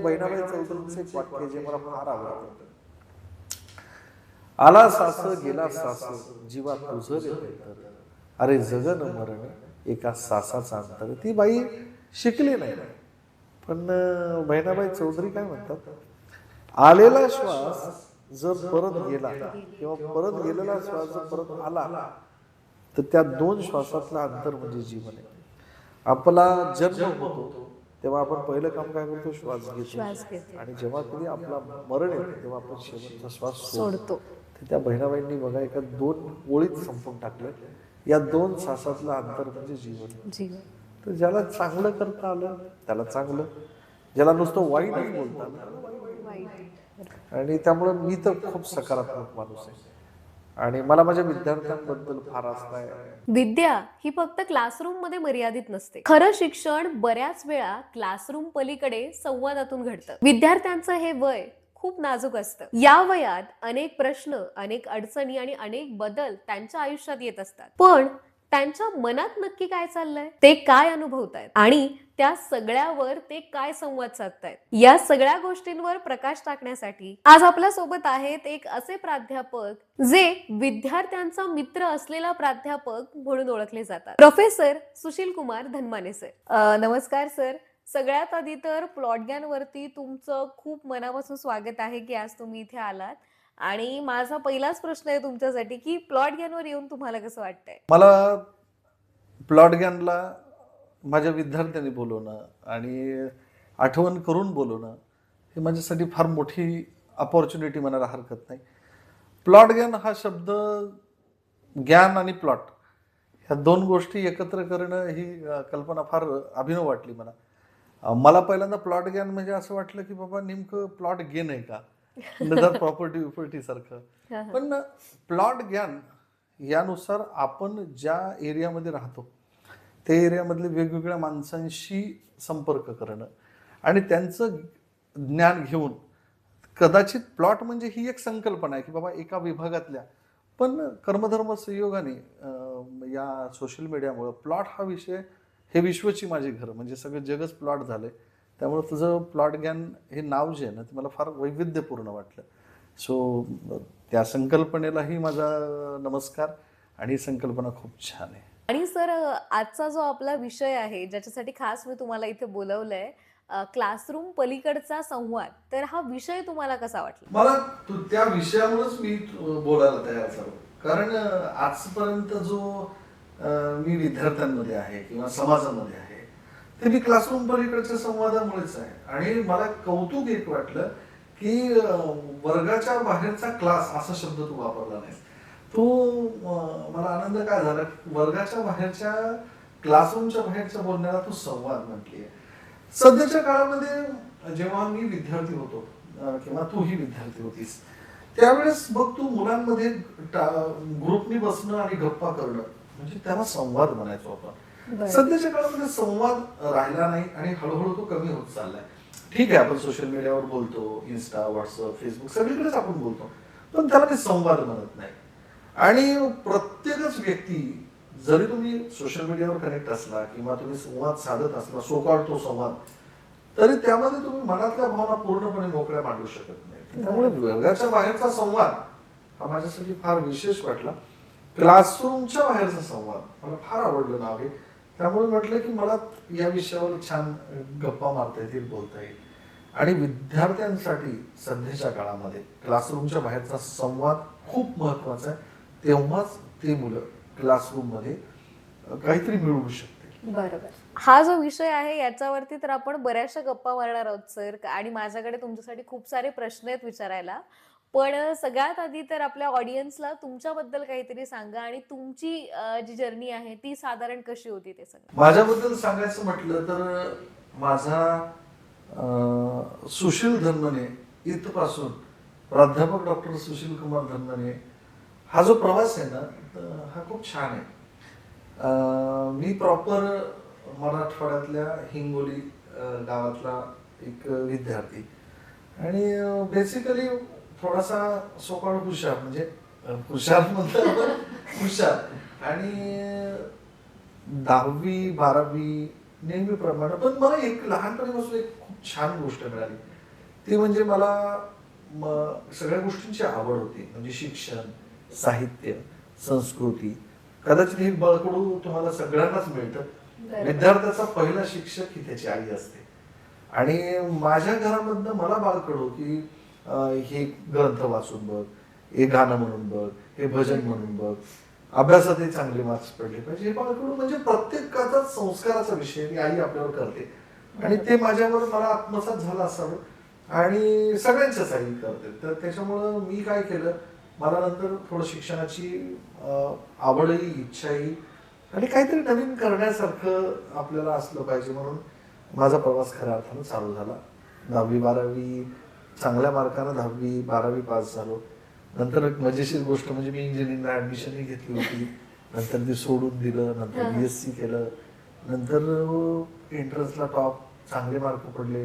बहिणाबाई चौधरींचं एक वाक्य जे मला फार आवडतं. आला सास गेला सास जीवा तुझं रे तर, अरे जगन मरण एका सासाचा अंतर. ती बाई शिकली नाही, पण बहिणाबाई चौधरी काय म्हणतात, आलेला श्वास जर परत गेला किंवा परत गेलेला श्वास जर परत आला तर त्या दोन श्वासातला अंतर म्हणजे जीवन आहे. आपला जन्म होतो तेव्हा आपण पहिलं काम काय करतो, श्वास घेतो, आणि जेव्हा कधी आपला मरण येतो तेव्हा आपण शेवटचा श्वास सोडतो. तर त्या बहिणाबाईंनी बघा एका दोन ओळीत संपून टाकलं, या दोन श्वासातलं अंतर म्हणजे जीवन. तर ज्याला चांगलं करता आलं त्याला चांगलं, ज्याला नुसतं वाईटच बोलता आलं. आणि त्यामुळे मी तर खूप सकारात्मक माणूस आहे आणि मला माझ्या विद्यार्थ्यांबद्दल फार आस्था आहे. विद्या ही फक्त क्लासरूम मध्ये मर्यादित नसते. खरं शिक्षण बऱ्याच वेळा क्लासरूम पलीकडे संवादातून घडतं. विद्यार्थ्यांचं हे वय खूप नाजूक असतं. या वयात अनेक प्रश्न, अनेक अडचणी आणि अनेक बदल त्यांच्या आयुष्यात येत असतात. पण त्यांच्या मनात नक्की काय चाललंय, ते काय अनुभवतायत आणि त्या सगळ्यावर ते काय संवाद साधतायत, या सगळ्या गोष्टींवर प्रकाश टाकण्यासाठी आज आपल्या सोबत आहेत एक असे प्राध्यापक जे विद्यार्थ्यांचा मित्र असलेला प्राध्यापक म्हणून ओळखले जातात. Professor Sushil Kumar Dhanmane sir. नमस्कार सर. सगळ्यात आधी तर प्लॉटगॅन वरती तुमचं खूप मनापासून स्वागत आहे की आज तुम्ही इथे आलात. आणि माझा पहिलाच प्रश्न आहे तुमच्यासाठी की प्लॉटगॅनवर येऊन तुम्हाला कसं वाटतंय? मला प्लॉटगॅनला माझ्या विद्यार्थ्यांनी बोलवणं आणि आठवण करून बोलवणं हे माझ्यासाठी फार मोठी अपॉर्च्युनिटी म्हणायला हरकत नाही. प्लॉटगॅन हा शब्द, ज्ञान आणि प्लॉट ह्या दोन गोष्टी एकत्र करणं ही कल्पना फार अभिनव वाटली मला. मला पहिल्यांदा प्लॉट ज्ञान म्हणजे असं वाटलं की बाबा नेमकं प्लॉट गेन आहे का, नजर प्रॉपर्टी सारखं. पण प्लॉट ज्ञान यानुसार आपण ज्या एरियामध्ये राहतो त्या एरियामधले वेगवेगळ्या माणसांशी संपर्क करणं आणि त्यांचं ज्ञान घेऊन, कदाचित प्लॉट म्हणजे ही एक संकल्पना आहे की बाबा एका विभागातल्या, पण कर्मधर्म संयोगाने या सोशल मीडियामुळं प्लॉट हा विषय, हे विश्वची माझी घर म्हणजे सगळं जगच प्लॉट झालंय. त्यामुळे तुझं प्लॉट ज्ञान हे नाव जे आहे ना ते मला फार वैविध्यपूर्ण वाटलं. सो त्या संकल्पनेलाही माझा नमस्कार, आणि ही संकल्पना खूप छान आहे. आणि सर आजचा जो आपला विषय आहे ज्याच्यासाठी खास मी तुम्हाला इथे बोलवलंय, क्लासरूम पलीकडचा संवाद, तर हा विषय तुम्हाला कसा वाटला? मला त्या विषयावरच मी बोलायला तयार झालो, कारण आजपर्यंत जो मी विद्यार्थ्यांमध्ये आहे किंवा समाजामध्ये आहे ते मी क्लासरूम पलीकडच्या संवादामुळेच आहे. आणि मला कौतुक एक वाटलं की वर्गाच्या बाहेरचा क्लास असा शब्द तू वापरला नाही. तो मला आनंद काय झाला, वर्गाच्या बाहेरच्या, क्लासरूमच्या बाहेरच्या बोलण्याला तू संवाद म्हटलीये. सध्याच्या काळामध्ये जेव्हा मी विद्यार्थी होतो किंवा तूही विद्यार्थी होतीस त्यावेळेस बघ, तू मुलांमध्ये ग्रुपनी बसणं आणि गप्पा करणं म्हणजे त्याला संवाद म्हणायचो आपण. सध्याच्या काळामध्ये संवाद राहिला नाही आणि हळूहळू तो कमी होत चाललाय. ठीक आहे, आपण सोशल मीडियावर बोलतो, इन्स्टा, व्हॉट्सअप, फेसबुक सगळीकडेच आपण बोलतो, पण त्याला मी संवाद म्हणत नाही. आणि प्रत्येकच व्यक्ती, जरी तुम्ही सोशल मीडियावर कनेक्ट असला किंवा तुम्ही संवाद साधत असला, सोकाळ तो संवाद, तरी त्यामध्ये तुम्ही मनातल्या भावना पूर्णपणे मोकळ्या मांडू शकत नाही. त्यामुळे वर्गाच्या बाहेरचा संवाद हा माझ्यासाठी फार विशेष वाटला. क्लासरूमच्या बाहेरचा संवाद मला फार आवडलं नाव हे. त्यामुळे म्हटलं की मला या विषयावर छान गप्पा मारता येतील, बोलता येईल. आणि विद्यार्थ्यांसाठी सध्याच्या काळामध्ये क्लासरूमच्या बाहेरचा संवाद खूप महत्वाचा आहे. तेव्हाच ते मुलं क्लासरूम मध्ये काहीतरी मिळवू शकते. बरोबर. हा जो विषय आहे याच्यावरती तर आपण बऱ्याचशा गप्पा मारणार आहोत सर, आणि माझ्याकडे तुमच्यासाठी खूप सारे प्रश्न आहेत विचारायला. पण सगळ्यात आधी तर आपल्या ऑडियन्सला तुमच्याबद्दल काहीतरी सांगा आणि तुमची जी जर्नी आहे ती साधारण कशी होती ते सांगा. माझ्याबद्दल सांगायचं म्हटलं तर माझा सुशील धनमने इथपासून प्राध्यापक डॉक्टर सुशील कुमार धनमने हा जो प्रवास आहे ना हा खूप छान आहे. मी प्रॉपर मराठवाड्यातल्या हिंगोली गावातला एक विद्यार्थी, आणि बेसिकली थोडासा सोकाळ हुशार, म्हणजे हुशार म्हणतात हुशार. आणि 10वी 12वी नेहमीप्रमाणे, पण मला एक लहानपणीपासून एक खूप छान गोष्ट मिळाली ती म्हणजे मला सगळ्या गोष्टींची आवड होती, म्हणजे शिक्षण, साहित्य, संस्कृती. कदाचित हे बळकडू तुम्हाला सगळ्यांनाच मिळतं. विद्यार्थ्याचा पहिला शिक्षक ही त्याची आई असते. आणि माझ्या घरामधनं मला बाळकडू की हे ग्रंथ वाचून बघ, हे गाणं म्हणून बघ, हे भजन म्हणून बघ, अभ्यासातही चांगले मार्क्स पडले पाहिजे, हे बाळकडू म्हणजे प्रत्येकाचा संस्काराचा विषय ही आई आपल्यावर करते. आणि ते माझ्यावर मला आत्मसात झालं असावं आणि सगळ्यांच्याच आई करते. तर त्याच्यामुळं मी काय केलं, मला नंतर थोडं शिक्षणाची आवडही, इच्छाही आणि काहीतरी नवीन करण्यासारखं आपल्याला असलं पाहिजे म्हणून माझा प्रवास खऱ्या अर्थानं चालू झाला. 10वी-12वी चांगल्या मार्कानं 10वी-12वी पास झालो. नंतर एक मजेशीर गोष्ट म्हणजे मी इंजिनिअरिंगला ऍडमिशनही घेतली होती. नंतर ती सोडून दिलं, नंतर BSc केलं, नंतर एंट्रन्सला टॉप, चांगले मार्क पडले,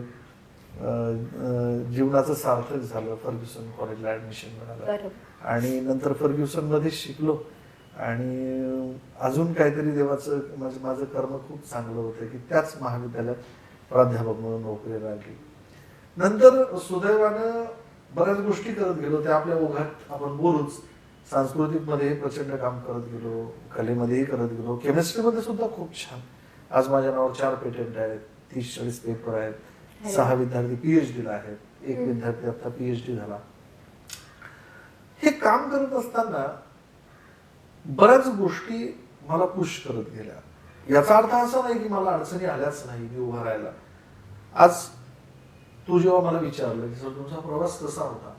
जीवनाचं सार्थक झालं. फर्ग्युसन कॉलेजला ऍडमिशन मिळालं आणि नंतर फर्ग्युसन मध्ये शिकलो आणि अजून काहीतरी देवाचं माझं कर्म खूप चांगलं होतं की त्याच महाविद्यालयात प्राध्यापक म्हणून नोकरी लागली. नंतर सुदैवानं बऱ्याच गोष्टी करत गेलो, त्या आपल्या ओघात आपण बोलूच. सांस्कृतिक मध्ये प्रचंड काम करत गेलो, कलेमध्येही करत गेलो, केमिस्ट्रीमध्ये सुद्धा खूप छान. आज माझ्या नावावर 4 पेटंट आहेत, 30-40 पेपर आहेत, 6 विद्यार्थी PhD ला आहेत, 1 विद्यार्थी आता PhD झाला. हे काम करत असताना बऱ्याच गोष्टी मला पुश करत गेल्या. याचा अर्थ असा नाही की मला अडचणी आल्याच नाही मी उभा राहायला. आज तू जेव्हा मला विचारलं की सर तुमचा प्रवास कसा होता,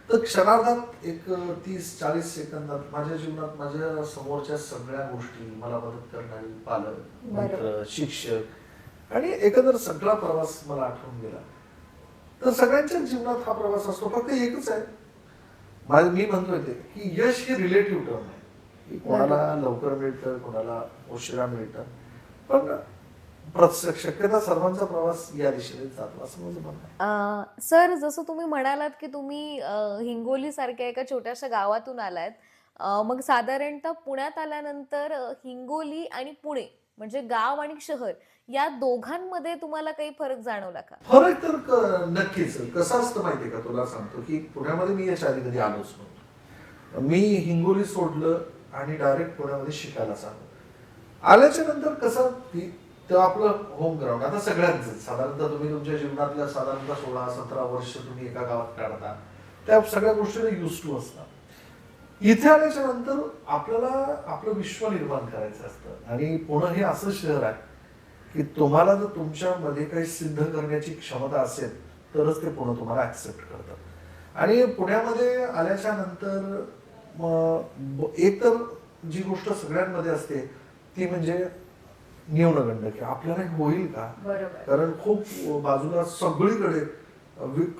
तर क्षणार्धात एक 30-40 सेकंदात माझ्या जीवनात माझ्या समोरच्या सगळ्या गोष्टी, मला मदत करणारी पालक, मित्र, शिक्षक आणि एकंदर सगळा प्रवास मला आठवून गेला. तर सगळ्यांच्या जीवनात हा प्रवास असतो, फक्त एकच आहे, मी म्हणतोय ते की यश ही रिलेटिव्ह टर्म आहे. कोणाला लवकर मिळतं, कोणाला उशिरा मिळतं, पण शक्यता सर्वांचा प्रवास या दिशेने जातो असं माझं म्हणणं आहे. सर, जसं तुम्ही म्हणालात की तुम्ही हिंगोली सारख्या एका छोट्याशा गावातून आलात, मग साधारणतः पुण्यात आल्यानंतर हिंगोली आणि पुणे म्हणजे गाव आणि शहर या दोघांमध्ये तुम्हाला काही फरक जाणवला का? फरक तर नक्कीच. कसं असतं माहितीये का, तुला सांगतो की पुण्यामध्ये मी याच्या आधी कधी आलोच नव्हतो. मी हिंगोली सोडलं आणि डायरेक्ट पुण्यामध्ये शिकायला चाललो. आल्याच्या नंतर कसं ते आपलं होम ग्राउंड. आता सगळ्यांचं साधारणतः तुम्ही तुमच्या जीवनातल्या साधारणतः 16-17 वर्ष तुम्ही एका गावात काढता, त्या सगळ्या गोष्टीला युज टू असतात. इथे आल्याच्या नंतर आपल्याला आपलं विश्व निर्माण करायचं असतं आणि पुणे हे असं शहर आहे की तुम्हाला जर तुमच्यामध्ये काही सिद्ध करण्याची क्षमता असेल तरच ते पुणे तुम्हाला ऍक्सेप्ट करतं. आणि पुण्यामध्ये आल्याच्या नंतर एक तर जी गोष्ट सगळ्यांमध्ये असते ती म्हणजे न्यूनगंड, की आपल्याला होईल का. कारण खूप बाजूला सगळीकडे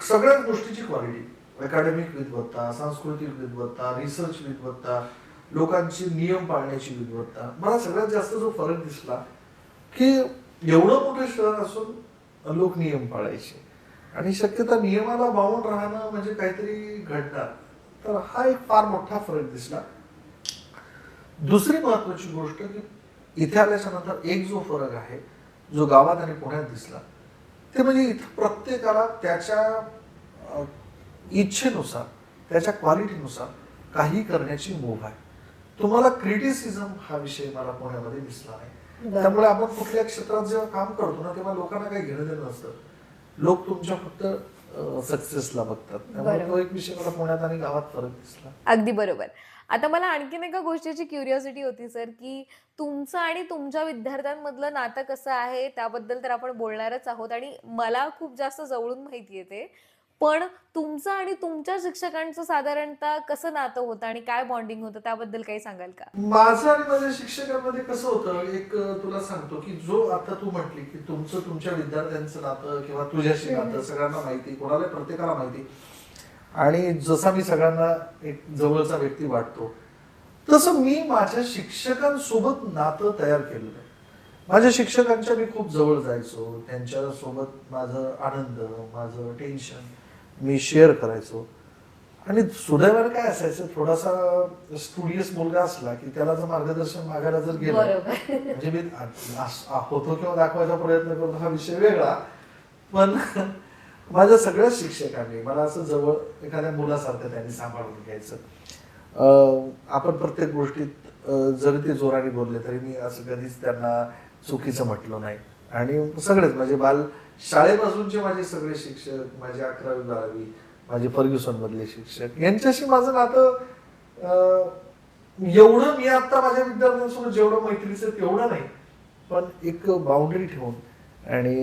सगळ्याच गोष्टीची क्वालिटी, अकॅडमिक विद्वत्ता, सांस्कृतिक विद्वत्ता, रिसर्च विद्वत्ता, लोकांची नियम पाळण्याची विद्वत्ता. मला सगळ्यात जास्त जो फरक दिसला की एवढं मोठं शहर असून लोक नियम पाळायचे आणि शक्यता नियमाला बावून राहणं म्हणजे काहीतरी घडणार. तर हा एक फार मोठा फरक दिसला. दुसरी महत्वाची गोष्ट की इथे आल्याच्या नंतर एक जो फरक आहे जो गावात आणि पुण्यात दिसला, ते म्हणजे इथं प्रत्येकाला त्याच्या इच्छेनुसार, त्याच्या क्वालिटीनुसार काही करण्याची मुभ आहे. तुम्हाला क्रिटिसिझम हा विषय मला पुण्यामध्ये दिसला नाही. त्यामुळे आपण कुठल्या क्षेत्रात जेव्हा काम करतो ना, तेव्हा लोकांना काही घेणं देणं नसतं. लोक तुमच्या फक्त सक्सेसला बघतात. त्यामुळे तो एक विषय मला पुण्यात आणि गावात फरक दिसला. अगदी बरोबर. आता मला आणखीन एका गोष्टीची क्युरिओसिटी होती सर, की तुमचं आणि तुमच्या विद्यार्थ्यांमधलं नातं कसं आहे त्याबद्दल तर आपण बोलणारच आहोत आणि मला खूप जास्त जवळून माहिती आहे ते. पण तुमचं आणि तुमच्या शिक्षकांचं साधारणतः कसं नातं होतं आणि काय बॉन्डिंग होतं त्याबद्दल काही सांगाल का? माझं आणि माझ्या शिक्षकांमध्ये कसं होतं, एक तुला सांगतो की जो आता तू म्हटली की तुमचं तुमच्या विद्यार्थ्यांचं नातं किंवा तुझ्याशी नातं सगळ्यांना माहिती, कोणाला प्रत्येकाला माहिती आणि जसा मी सगळ्यांना एक जवळचा व्यक्ती वाटतो तसं मी माझ्या शिक्षकांसोबत नातं तयार केलेलं आहे. माझ्या शिक्षकांच्या मी खूप जवळ जायचो, त्यांच्यासोबत माझं आनंद, माझं टेन्शन मी शेअर करायचो. आणि सुदैवाने काय असायचं, थोडासा स्टुडियस मुलगा असला की त्याला जर मार्गदर्शन मागायला जर गेलं, म्हणजे मी होतो किंवा दाखवायचा प्रयत्न करतो हा विषय वेगळा, पण माझ्या सगळ्या शिक्षकांनी मला असं जवळ एखाद्या मुलासारखं त्यांनी सांभाळून घ्यायचं. आपण प्रत्येक गोष्टीत जरी ते जोराने बोलले तरी मी असं कधीच त्यांना चुकीचं म्हटलं नाही. आणि सगळेच म्हणजे शाळेपासूनचे माझे सगळे शिक्षक, माझे 11वी 12वी, माझे फर्ग्युसन मधले शिक्षक, यांच्याशी माझं नातं एवढं मी आता माझ्या विद्यार्थ्यांसोबत जेवढं मैत्रीचं तेवढं नाही, पण एक बाउंड्री ठेवून आणि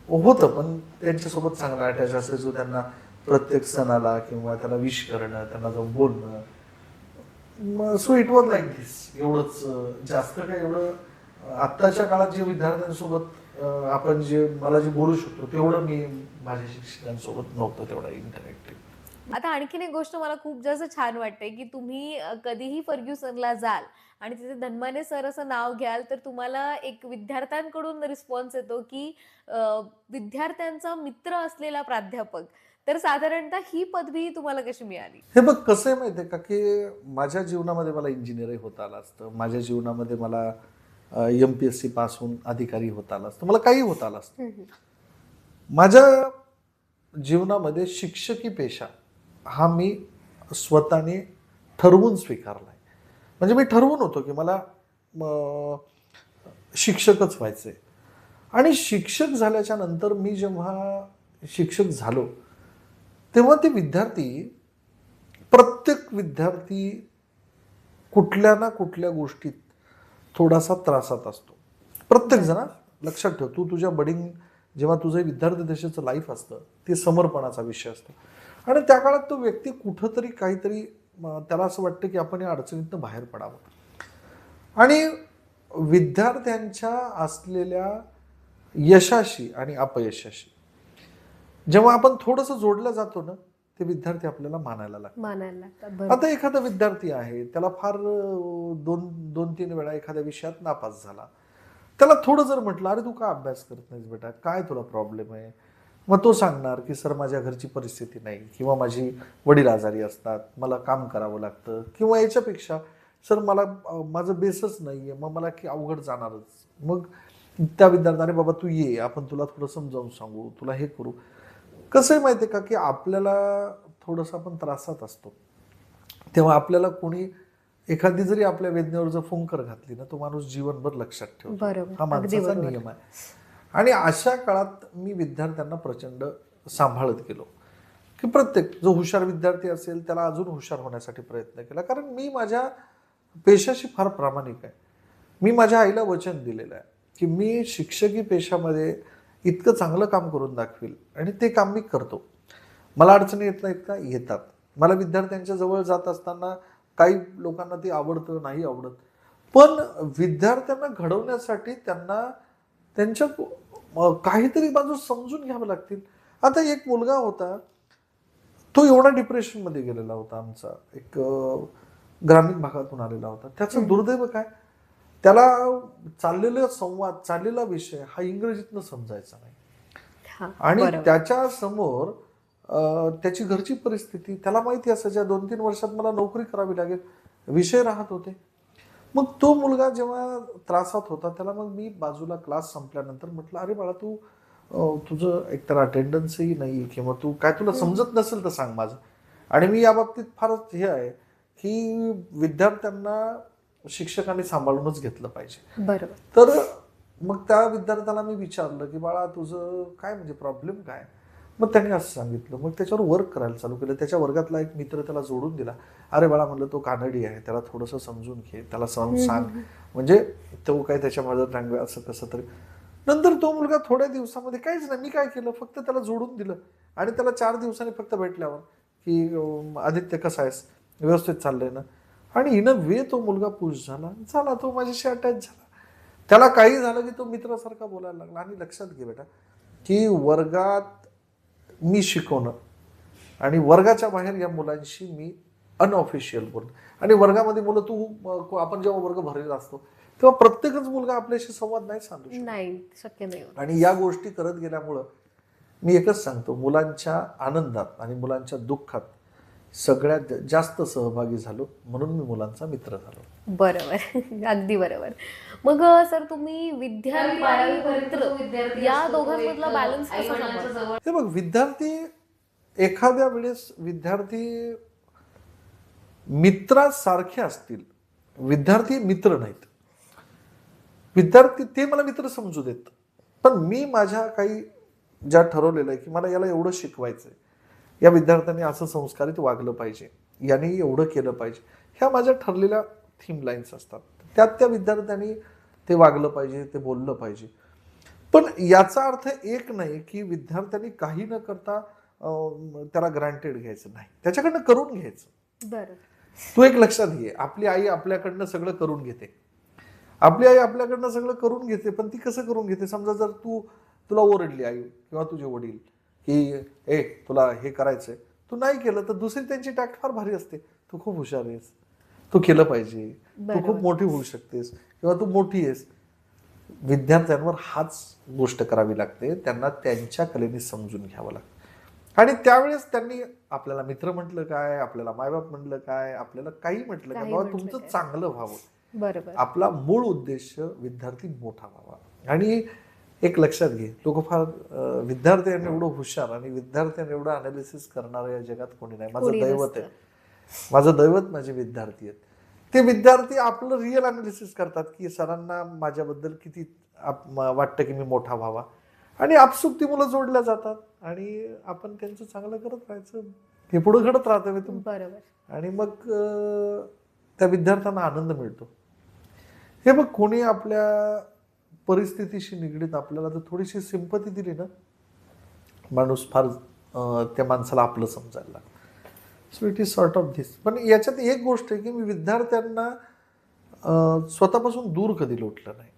होतं. पण त्यांच्यासोबत चांगला अटॅच असायचो. त्यांना प्रत्येक सणाला किंवा त्याला विश करणं, त्यांना जाऊन बोलणं. सो इट वॉज लाईक दिस. एवढंच, जास्त काय एवढं आत्ताच्या काळात जे विद्यार्थ्यांसोबत आपण मला जे बोलू शकतो तेवढं मी माझ्या शिक्षकांसोबत नव्हतं तेवढा इंटरॅक्टिव्ह. आता आणखीन एक गोष्ट मला खूप जास्त छान वाटते की तुम्ही कधीही फर्ग्युसनला जाल आणि तिथे धन्माने सर असं नाव घ्याल तर तुम्हाला एक विद्यार्थ्यांकडून रिस्पॉन्स येतो की विद्यार्थ्यांचा मित्र असलेला प्राध्यापक. तर साधारणतः ही पदवी तुम्हाला कशी मिळाली? हे बघ कसं आहे माहिती आहे का, की माझ्या जीवनामध्ये मला इंजिनिअरही होता आलं असतं. माझ्या जीवनामध्ये मला MPSC पास होऊन अधिकारी होता आलं असतं. मला काही होता आलं असतं. माझ्या जीवनामध्ये शिक्षकी पेशा हा मी स्वतःने ठरवून स्वीकारलाय. म्हणजे मी ठरवून होतो की मला शिक्षकच व्हायचंय. आणि शिक्षक झाल्याच्या नंतर मी जेव्हा शिक्षक झालो तेव्हा ते प्रत्येक विद्यार्थी कुठल्या ना कुठल्या गोष्टीत थोडासा त्रासात असतो. प्रत्येक जण, लक्षात ठेव, तू तुझ्या जेव्हा तुझं विद्यार्थी दशेचं लाईफ असतं ते समर्पणाचा विषय असतो. आणि त्या काळात तो व्यक्ती कुठंतरी काहीतरी त्याला असं वाटतं की आपण या अडचणीतनं बाहेर पडावं. आणि विद्यार्थ्यांच्या असलेल्या यशाशी आणि अपयशाशी जेव्हा आपण थोडंसं जोडलं जातो ना, ते विद्यार्थी आपल्याला मानायला लागतात. आता एखादा विद्यार्थी आहे, त्याला फार 2-3 वेळा एखाद्या विषयात नापास झाला. त्याला थोडं जर म्हटलं, अरे तू का अभ्यास करत नाहीस बेटा, काय तुला प्रॉब्लेम आहे, मग तो सांगणार की सर माझ्या घरची परिस्थिती नाही, किंवा माझी वडील आजारी असतात, मला काम करावं लागतं, किंवा याच्यापेक्षा सर माझं बेसच नाहीये, मग मला की अवघड जाणारच. मग त्या विद्यार्थ्याने, बाबा तू ये, आपण तुला थोडं समजावून सांगू, तुला हे करू. कसं आहे माहिती आहे का, की आपल्याला थोडंसं आपण त्रासात असतो तेव्हा आपल्याला कोणी एखादी जरी आपल्या वेदनेवर जर फुंकर घातली ना, तो माणूस जीवनभर लक्षात ठेवतो. हा माणसाचा नियम आहे. आणि अशा काळात मी विद्यार्थ्यांना प्रचंड सांभाळत गेलो की प्रत्येक जो हुशार विद्यार्थी असेल त्याला अजून हुशार होण्यासाठी प्रयत्न केला. कारण मी माझ्या पेशाशी फार प्रामाणिक आहे. मी माझ्या आईला वचन दिलेलं आहे की मी शिक्षकी पेशामध्ये इतकं चांगलं काम करून दाखवेल, आणि ते काम मी करतो. मला अडचणी येत नाहीत का? येतात. मला विद्यार्थ्यांच्या जवळ जात असताना काही लोकांना ते आवडतं, नाही आवडत, पण विद्यार्थ्यांना घडवण्यासाठी त्यांना त्यांच्या काहीतरी बाजू समजून घ्यावं लागतील. आता एक मुलगा होता, तो एवढा डिप्रेशनमध्ये गेलेला होता, आमचा एक ग्रामीण भागातून आलेला होता. त्याचं दुर्दैव काय, त्याला चाललेला विषय हा इंग्रजीतनं समजायचा नाही. आणि त्याच्या समोर त्याची घरची परिस्थिती, त्याला माहिती असायच्या 2-3 वर्षात मला नोकरी करावी लागेल, विषय राहत होते. मग तो मुलगा जेव्हा त्रासात होता त्याला मग मी बाजूला क्लास संपल्यानंतर म्हटलं, अरे बाळा तू तुझं एकतर अटेंडन्सही नाही, किंवा तू काय तुला समजत नसेल तर सांग माझं. आणि मी या बाबतीत फारच हे आहे की विद्यार्थ्यांना शिक्षकांनी सांभाळूनच घेतलं पाहिजे. बरोबर. तर मग त्या विद्यार्थ्याला मी विचारलं की बाळा तुझं काय, म्हणजे प्रॉब्लेम काय. मग त्याने असं सांगितलं. मग त्याच्यावर वर्क करायला चालू केलं. त्याच्या वर्गातला एक मित्र त्याला जोडून दिला. अरे बाळा म्हणलं, तो कानडी आहे, त्याला थोडंसं समजून घे, त्याला सांग, म्हणजे तो काय त्याच्या मदत लँग्वेज असं कसं तरी. नंतर तो मुलगा थोड्या दिवसामध्ये, काहीच नाही, मी काय केलं फक्त त्याला जोडून दिलं. आणि त्याला 4 दिवसांनी फक्त भेटल्यावर की आदित्य कसा आहेस, व्यवस्थित चाललंय ना. आणि इन वे तो मुलगा पुश झाला, तो माझ्याशी अटॅच झाला. त्याला काही झालं की तो मित्रासारखा बोलायला लागला. आणि लक्षात घे बेटा की वर्गात मी शिकवणं आणि वर्गाच्या बाहेर या मुलांशी मी अनऑफिशियल बोलणं. आणि वर्गामध्ये मुलं, आपण जेव्हा वर्ग भरलेला असतो तेव्हा प्रत्येकच मुलगा आपल्याशी संवाद नाही साधू शकत. नाही, शक्य नाही. आणि या गोष्टी करत गेल्यामुळं मी एकच सांगतो, मुलांच्या आनंदात आणि मुलांच्या दुःखात सगळ्यात जास्त सहभागी झालो, म्हणून मी मुलांचा मित्र झालो. बरोबर. अगदी बरोबर. मग सर तुम्ही विद्यार्थी आणि मित्र या दोघांमधला बॅलन्स कसा सांभाळता? हे बघ, विद्यार्थी एखाद्या वेळेस विद्यार्थी मित्रासारखे असतील, विद्यार्थी मित्र नाहीत. विद्यार्थी ते मला मित्र समजू देत, पण मी माझ्या काही ज्या ठरवलेलं आहे की मला याला एवढं शिकवायचंय, या विद्यार्थ्यांनी असं संस्कारित वागलं पाहिजे, यांनी एवढं केलं पाहिजे, ह्या माझ्या ठरलेल्या थीम लाईन्स असतात. त्यात त्या विद्यार्थ्यांनी ते वागलं पाहिजे, ते बोललं पाहिजे. पण याचा अर्थ एक नाही की विद्यार्थ्यांनी काही न करता त्याला ग्रँटेड घ्यायचं नाही, त्याच्याकडनं करून घ्यायचं. बरं. तू एक लक्षात घे, आपली आई आपल्याकडनं सगळं करून घेते. आपली आई आपल्याकडनं सगळं करून घेते, पण ती कसं करून घेते? समजा जर तुला ओरडली आई किंवा तुझे वडील की तुला हे करायचंय, तू नाही केलं, तर दुसरी त्यांची टॅक्ट फार भारी असते. तू खूप हुशार आहेस, तू केलं पाहिजे, तू खूप मोठी होऊ शकतेस किंवा तू मोठी आहेस. विद्यार्थ्यांवर हाच गोष्ट करावी लागते, त्यांना त्यांच्या कलेने समजून घ्यावं लागतं. आणि त्यावेळेस त्यांनी आपल्याला मित्र म्हटलं काय, आपल्याला मायबाप म्हटलं काय, आपल्याला काही म्हटलं काय, बाबा तुमचं चांगलं व्हावं. बरोबर. आपला मूळ उद्देश विद्यार्थी मोठा व्हावा. आणि एक लक्षात घे, लोक फार विद्यार्थ्यांनी एवढं हुशार आणि विद्यार्थ्यांनी एवढं अनालिसिस करणारं या जगात कोणी नाही. माझं दैवत आहे, माझं दैवत माझे विद्यार्थी आहेत. ते विद्यार्थी आपलं रिअल अनालिसिस करतात की सरांना माझ्याबद्दल किती वाटतं की मी मोठा व्हावा, आणि आपसुक ती मुलं जोडल्या जातात आणि आपण त्यांचं चांगलं करत राहायचं. हे पुढे घडत राहतं तुम्ही. बरोबर. आणि मग त्या विद्यार्थ्यांना आनंद मिळतो. हे बघ, कोणी आपल्या परिस्थितीशी निगडीत आपल्याला जर थोडीशी सिंपती दिली ना, माणूस फार त्या माणसाला आपलं समजायला लागतं. So it is sort of this. पण याच्यात एक गोष्ट आहे की मी विद्यार्थ्यांना स्वतःपासून दूर कधी लोटलं नाही,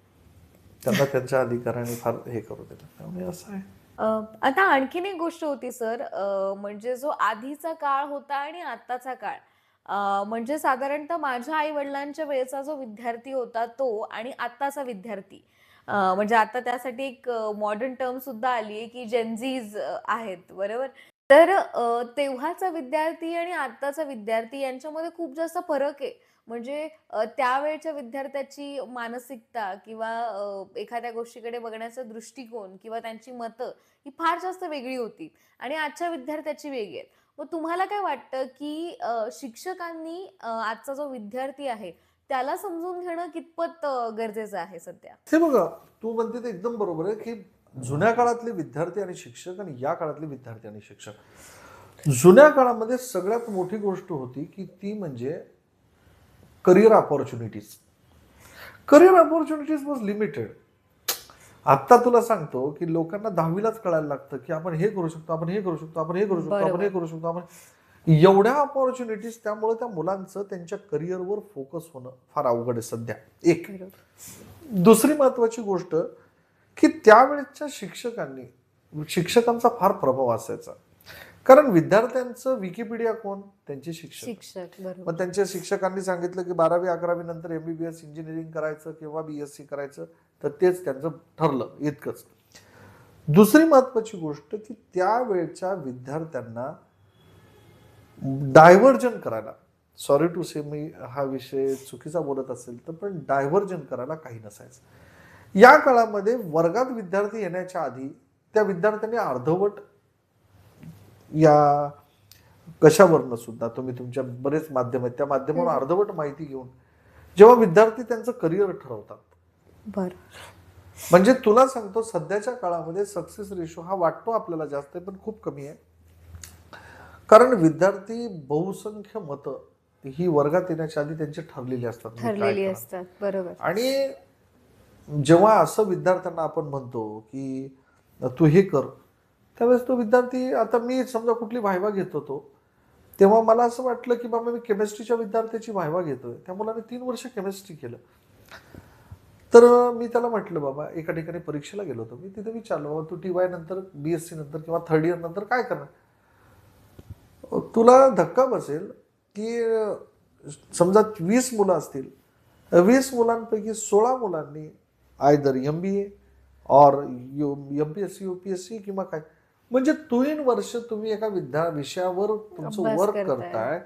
त्यांना त्यांच्या अधिकाराने फार हे करू दिलं. त्यामुळे असं आहे. आता आणखीन एक गोष्ट होती सर, म्हणजे जो आधीचा काळ होता आणि आत्ताचा काळ, म्हणजे साधारणतः माझ्या आई वडिलांच्या वेळेचा जो विद्यार्थी होता तो आणि आत्ताचा विद्यार्थी, म्हणजे आता त्यासाठी एक मॉडर्न टर्म सुद्धा आली आहे की जेनझीज आहेत, बरोबर. तर तेव्हाचा विद्यार्थी आणि आत्ताचा विद्यार्थी यांच्यामध्ये खूप जास्त फरक आहे. म्हणजे त्यावेळच्या विद्यार्थ्याची मानसिकता किंवा एखाद्या गोष्टीकडे बघण्याचा दृष्टिकोन किंवा त्यांची मतं ही फार जास्त वेगळी होती आणि आजच्या विद्यार्थ्याची वेगळी आहेत. मग तुम्हाला काय वाटतं की शिक्षकांनी आजचा जो विद्यार्थी आहे त्याला समजून घेणं कितपत गरजेचं आहे सध्या? हे बघा, तू म्हणते ते एकदम बरोबर आहे की जुन्या काळातले विद्यार्थी आणि शिक्षक आणि या काळातले विद्यार्थी आणि शिक्षक, जुन्या काळामध्ये सगळ्यात मोठी गोष्ट होती की ती म्हणजे career opportunities. Career opportunities was limited. आता तुला सांगतो की लोकांना 10वीलाच कळायला लागतं की आपण हे करू शकतो, आपण हे करू शकतो, आपण हे करू शकतो, आपण हे करू शकतो, आपण एवढ्या अपॉर्च्युनिटीज. त्यामुळे त्या मुलांचं त्यांच्या करिअरवर फोकस होणं फार अवघड आहे सध्या. एक दुसरी महत्वाची गोष्ट की त्यावेळेच्या शिक्षकांचा फार प्रभाव असायचा, कारण विद्यार्थ्यांचं विकिपीडिया कोण? त्यांचे शिक्षक. मग त्यांच्या शिक्षकांनी सांगितलं की 12वी 11वी नंतर MBBS इंजिनिअरिंग करायचं किंवा BSc करायचं, तर तेच त्यांचं ठरलं, इतकंच. दुसरी महत्वाची गोष्ट की त्यावेळच्या विद्यार्थ्यांना डायव्हर्जन करायला, सॉरी टू से मी हा विषय चुकीचा बोलत असेल तर, पण डायव्हर्जन करायला काही नसायचं. या काळामध्ये वर्गात विद्यार्थी येण्याच्या आधी त्या विद्यार्थ्यांनी अर्धवट या कशावरनं सुद्धा, तुम्ही तुमच्या बरेच माध्यम आहेत त्या माध्यमावर अर्धवट माहिती घेऊन जेव्हा विद्यार्थी त्यांचं करिअर ठरवतात. बरं. म्हणजे तुला सांगतो, सध्याच्या काळामध्ये सक्सेस रेशो हा वाटतो आपल्याला जास्त आहे, पण खूप कमी आहे. कारण विद्यार्थी बहुसंख्य मतं ही वर्गात येण्याच्या आधी त्यांची ठरलेली असतात. बरोबर. आणि जेव्हा असं विद्यार्थ्यांना आपण म्हणतो की तू हे कर, त्यावेळेस तो विद्यार्थी, आता मी समजा कुठली व्हायवा घेत होतो, तेव्हा मला असं वाटलं की बाबा मी केमिस्ट्रीच्या विद्यार्थ्याची व्हायवा घेतोय. त्या मुलाने 3 वर्ष केमिस्ट्री केलं. तर मी त्याला म्हटलं, बाबा एका ठिकाणी परीक्षेला गेलो होतो मी, तिथे विचारलं, बाबा तू TY नंतर BSc नंतर किंवा 3rd इयर नंतर काय करणार? तुला धक्का बसेल की समजा 20 मुलं असतील, 20 मुलांपैकी 16 मुलांनी आयदर MBA और MPSC UPSC किंवा काय, म्हणजे 3 वर्ष तुम्ही एका विषयावर तुमचं अभ्यास वर्क करताय. करताय,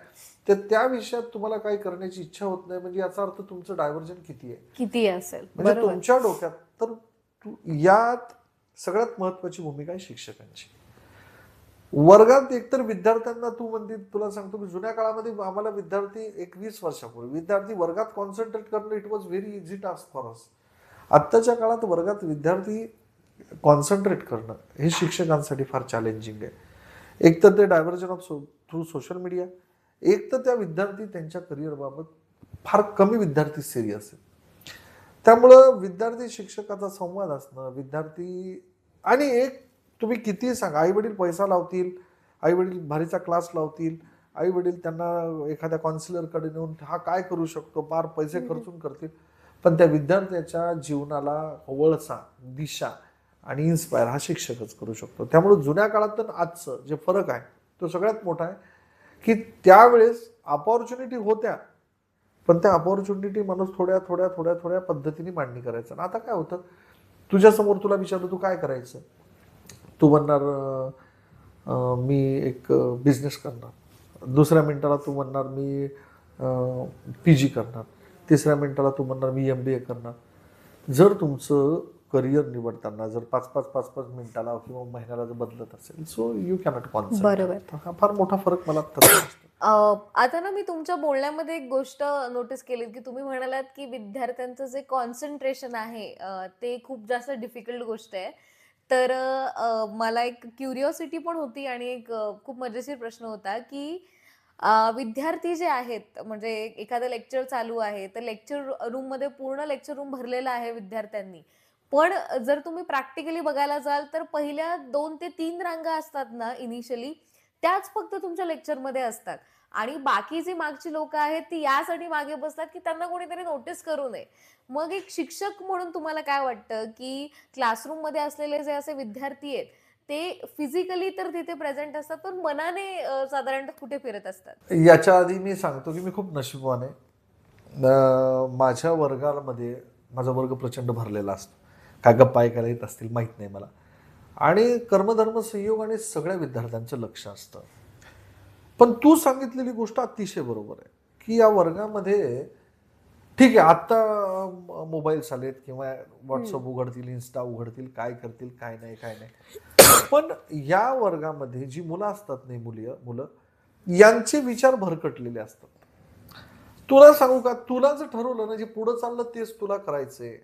तर त्या विषयात तुम्हाला काही करण्याची इच्छा होत नाही, म्हणजे याचा अर्थ तुमचं डायव्हर्जन किती आहे. किती असेल, म्हणजे बरोबर. तुमच्या डोक्यात तर यात सगळ्यात महत्वाची भूमिका आहे शिक्षकांची. वर्गात एकतर विद्यार्थ्यांना तू म्हणते, तुला सांगतो की जुन्या काळामध्ये आम्हाला विद्यार्थी 20 वर्षापूर्वी विद्यार्थी वर्गात कॉन्सन्ट्रेट करणं it was very easy task for us. आत्ताच्या काळात वर्गात विद्यार्थी कॉन्सन्ट्रेट करणं हे शिक्षकांसाठी फार चॅलेंजिंग आहे. एक तर ते diversion of through social media, एक तर त्या विद्यार्थी त्यांच्या करिअरबाबत फार कमी विद्यार्थी सिरियस आहेत. त्यामुळं विद्यार्थी शिक्षकाचा संवाद असणं, विद्यार्थी आणि एक तुम्ही किती सांगा, आई वडील पैसा लावतील, आई वडील भारीचा क्लास लावतील, आई वडील त्यांना एखाद्या काउन्सिलरकडे नेऊन हा काय करू शकतो फार पैसे खर्चून करतील, पण त्या विद्यार्थ्याच्या जीवनाला वळसा, दिशा आणि इन्स्पायर हा शिक्षकच करू शकतो. त्यामुळे जुन्या काळात तर आजचं जे फरक आहे तो सगळ्यात मोठा आहे की त्यावेळेस अपॉर्च्युनिटी होत्या, पण त्या अपॉर्च्युनिटी माणूस थोड्या थोड्या थोड्या थोड्या पद्धतीने मांडणी करायचं. आता काय होतं, तुझ्यासमोर तुला विचारलं तू काय करायचं, तू म्हणणार मी एक बिझनेस करणार, दुसऱ्या मिनिटाला तू म्हणणार मी PG करणार, तिसऱ्या मिनिटाला तू म्हणणार मी MBA करणार. जर तुमचं करिअर निवडताना जर 5-5 मिनिटाला किंवा महिन्याला जर बदलत असेल, सो यू कॅनॉट कॉन्सन्ट्रेट. बरोबर. हा फार मोठा फरक मला दिसतो. आता ना मी तुमच्या बोलण्यामध्ये एक गोष्ट नोटीस केली की तुम्ही म्हणालात की विद्यार्थ्यांचं जे कॉन्सन्ट्रेशन आहे ते खूप जास्त डिफिकल्ट गोष्ट आहे. तर मला एक क्युरिओसिटी पण होती आणि एक खूप मजेशीर प्रश्न होता की विद्यार्थी जे आहेत, म्हणजे एखादं लेक्चर चालू आहे तर लेक्चर रूममध्ये पूर्ण लेक्चर रूम भरलेला आहे विद्यार्थ्यांनी, पण जर तुम्ही प्रॅक्टिकली बघायला जाल तर पहिल्या 2 ते 3 रांगा असतात ना इनिशियली, त्याच फक्त तुमच्या लेक्चरमध्ये असतात आणि बाकी जी मागची लोक आहेत ती यासाठी मागे बसतात की त्यांना कोणीतरी नोटीस करू नये. मग एक शिक्षक म्हणून तुम्हाला काय वाटतं की क्लासरूम मध्ये असलेले जे असे विद्यार्थी आहेत ते फिजिकली तर तिथे प्रेझेंट असतात, पण मनाने साधारणतः कुठे फिरत असतात? याच्या आधी मी सांगतो की मी खूप नशीबवान आहे. माझ्या वर्गामध्ये माझा वर्ग प्रचंड भरलेला असतो. काय गप्पा ऐकायला येत असतील माहीत नाही मला, आणि कर्मधर्म संयोगाने सगळ्या विद्यार्थ्यांचं लक्ष असतं. पण तू सांगितलेली गोष्ट अतिशय बरोबर आहे की या वर्गामध्ये ठीक आहे, आत्ता मोबाईल्स आलेत किंवा व्हॉट्सअप उघडतील, इन्स्टा उघडतील, काय करतील काय नाही काय नाही, पण या वर्गामध्ये जी मुलं असतात नाही मुलं यांचे विचार भरकटलेले असतात. तुला सांगू का, तुला जर ठरवलं ना जे पुढं चाललं तेच तुला करायचंय,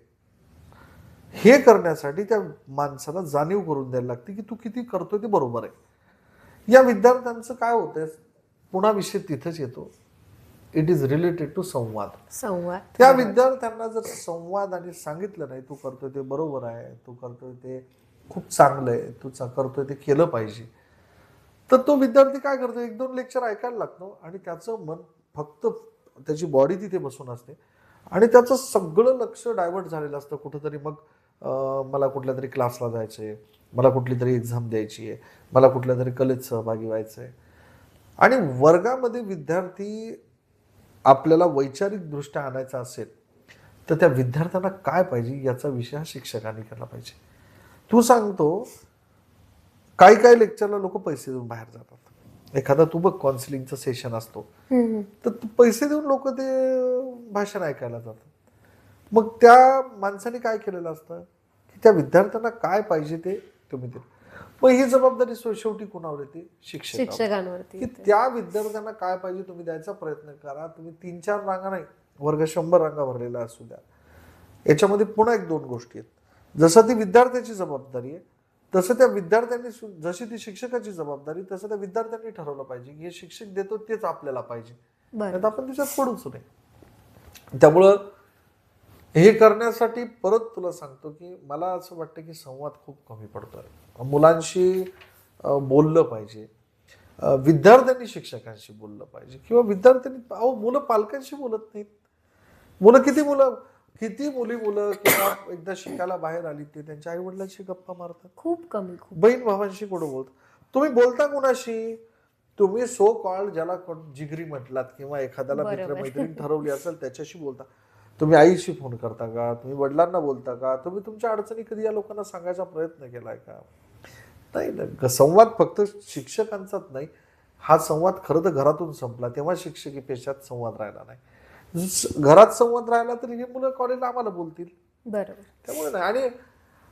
हे करण्यासाठी त्या माणसाला जाणीव करून द्यायला लागते की तू किती करतोय ते बरोबर आहे. या विद्यार्थ्यांचं काय होतंय, पुन्हा विषय तिथंच येतो, इट इज रिलेटेड टू संवाद. त्या विद्यार्थ्यांना जर संवाद आणि सांगितलं नाही तू करतोय ते बरोबर आहे, तू करतोय ते खूप चांगलं आहे, तू करतोय ते केलं पाहिजे, तर तो विद्यार्थी काय करतो, 1-2 लेक्चर ऐकायला लागतो आणि त्याचं मन फक्त, त्याची बॉडी तिथे बसून असते आणि त्याचं सगळं लक्ष डायव्हर्ट झालेलं असतं कुठंतरी. मग मला कुठल्या तरी क्लासला जायचंय, मला कुठली तरी एक्झाम द्यायची आहे, मला कुठल्या तरी कलेत सहभागी व्हायचं आहे. आणि वर्गामध्ये विद्यार्थी आपल्याला वैचारिकदृष्ट्या आणायचा असेल तर त्या विद्यार्थ्यांना काय पाहिजे याचा विषय हा शिक्षकांनी केला पाहिजे. तू सांगतो काही लेक्चरला लोक पैसे देऊन बाहेर जातात. एखादा तू बघ काउन्सिलिंगचं सेशन असतो तर पैसे देऊन लोक ते भाषण ऐकायला जातात. मग त्या माणसाने काय केलेलं असतं की त्या विद्यार्थ्यांना काय पाहिजे ते तुम्ही दे. मग ही जबाबदारी शेवटी कोणावर येते, शिक्षकांवरती, की त्या विद्यार्थ्यांना काय पाहिजे तुम्ही द्यायचा प्रयत्न करा. तुम्ही 3-4 रांगा नाही, वर्ग 100 रांगा भरलेला असू द्या. याच्यामध्ये पुन्हा 1-2 गोष्टी आहेत. जसं ती विद्यार्थ्याची जबाबदारी आहे तसं त्या विद्यार्थ्यांनी, जशी ती शिक्षकाची जबाबदारी, तसं त्या विद्यार्थ्यांनी ठरवलं पाहिजे की हे शिक्षक देतो तेच आपल्याला पाहिजे, नाही आपण त्याच्यात पडूच नाही. त्यामुळं हे करण्यासाठी परत तुला सांगतो की मला असं वाटतं की संवाद खूप कमी पडतोय. मुलांशी बोललं पाहिजे, विद्यार्थ्यांनी शिक्षकांशी बोललं पाहिजे, किंवा विद्यार्थ्यांनी, मुलं पालकांशी बोलत नाहीत. किती मुलं किंवा एकदा शिकायला बाहेर आली ते त्यांच्या आई वडिलांशी गप्पा मारतात, खूप कमी. बहीण भावांशी कोण बोलत. तुम्ही बोलता कोणाशी, तुम्ही सो कॉल्ड ज्याला जिगरी म्हटलात किंवा एखाद्याला मित्रमैत्रीण ठरवली असेल त्याच्याशी बोलता. तुम्ही आईशी फोन करता का, तुम्ही वडिलांना बोलता का, तुम्ही तुमच्या अडचणी कधी या लोकांना सांगायचा प्रयत्न केलाय का. नाही ना, संवाद फक्त शिक्षकांचाच नाही, हा संवाद खरं तर घरातून संपला, तेव्हा शिक्षकी पेशात संवाद राहिला नाही. घरात संवाद राहिला तरी हे मुलं कॉलेजला आम्हाला बोलतील. बरोबर. त्यामुळे नाही. आणि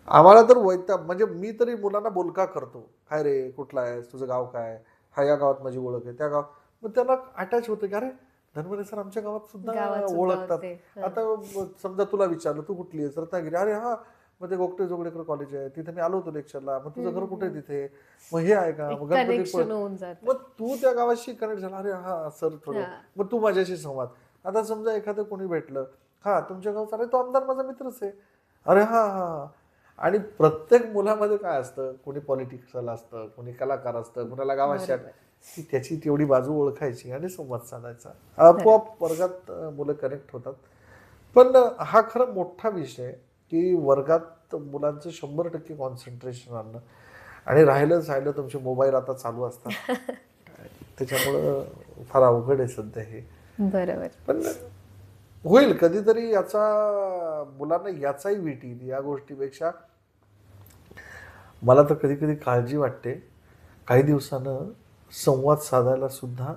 आम्हाला तर वैताग, म्हणजे मी तरी मुलांना बोलका करतो, काय रे कुठला आहे, तुझं गाव काय, हा या गावात माझी ओळख आहे, त्या गावात, मग त्याला अटॅच होतं की अरे धनवरे सर आमच्या गावात सुद्धा ओळखतात. होते. आता समजा तुला विचारलं तू कुठली आहे, रत्नागिरी, अरे हा मग ते गोगटे जोगडेकर कॉलेज आहे, तिथे मी आलो होतो लेक्चरला, मग तुझं घर कुठे आहे तिथे, मग हे आहे का, मग गणपती कनेक्शन होऊन जातं. मग तू त्या गावाशी कनेक्ट झाला, अरे हा सर थोडं, मग तू माझ्याशी संवाद. आता समजा एखादं कोणी भेटलं, हा तुमच्या गावचा, अरे तो आमदार माझा मित्रच आहे, अरे हा हा हा. आणि प्रत्येक मुलामध्ये काय असतं, कोणी पॉलिटिक्सला असतं, कोणी कलाकार असतं, कोणाला गावाशी की त्याची तेवढी बाजू ओळखायची आणि संवाद साधायचा, आपोआप वर्गात मुलं कनेक्ट होतात. पण हा खरं मोठा विषय की वर्गात मुलांचं 100% कॉन्सन्ट्रेशन आणणं, आणि राहिलं तुमचे मोबाईल आता चालू असतात त्याच्यामुळं फार अवघड आहे सध्या हे. बरोबर. पण होईल कधीतरी याचा, मुलांना याचाही वीट येईल या गोष्टीपेक्षा. मला तर कधी कधी काळजी वाटते, काही दिवसानं संवाद साधायला सुद्धा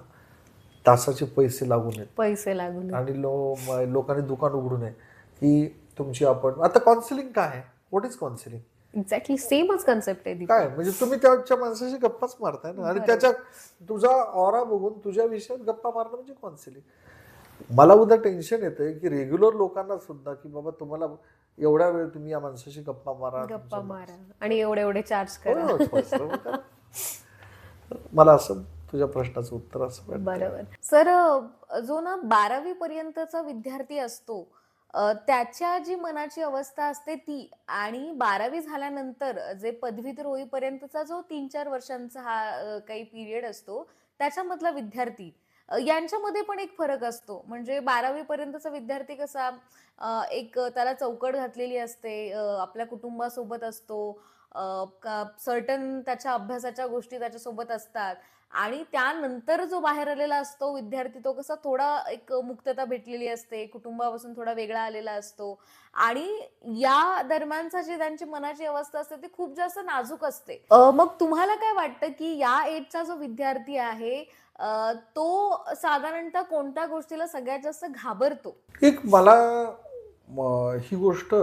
तासाचे पैसे लागू नयेत आणि लोकांनी दुकान उघडू नये की तुमची आपण आता काउन्सिलिंग काय आहे, व्हॉट इज काउन्सिलिंग, एक्झॅक्टली सेमच कन्सेप्ट आहे. काय म्हणजे तुम्ही त्याच्या माणसाशी गप्पाच मारताय ना, आणि त्याच्या तुझा ऑरा बघून तुझ्या विषयात गप्पा मारणं म्हणजे काउन्सिलिंग. मला उद्या टेन्शन येतंय की रेग्युलर लोकांना सुद्धा की बाबा तुम्हाला एवढ्या वेळ तुम्ही या माणसाशी गप्पा मारा आणि एवढे चार्ज करा. मला असं तुझ्या प्रश्नाचं उत्तर असं वाटतं. बरोबर. सर, जो ना 12वी पर्यंतचा विद्यार्थी असतो, त्याच्या जी मनाची अवस्था असते ती, आणि 12वी झाल्यानंतर जे पदवीधर होईपर्यंतचा जो 3-4 वर्षांचा हा काही पिरियड असतो, त्याच्यामधला विद्यार्थी, यांच्यामध्ये पण एक फरक असतो. म्हणजे 12वी पर्यंतचा विद्यार्थी कसा, एक त्याला चौकट घातलेली असते, आपल्या कुटुंबासोबत असतो, सर्टन त्याच्या अभ्यासाच्या गोष्टी त्याच्यासोबत असतात, आणि त्यानंतर जो बाहेर आलेला असतो विद्यार्थी, तो कसा थोडा एक मुक्तता भेटलेली असते, कुटुंबापासून थोडा वेगळा आलेला असतो, आणि या दरम्यानचा जी त्यांची मनाची अवस्था असते ती खूप जास्त नाजूक असते. मग तुम्हाला काय वाटतं की या एजचा जो विद्यार्थी आहे, तो साधारणतः कोणत्या गोष्टीला सगळ्यात जास्त घाबरतो? एक मला ही गोष्ट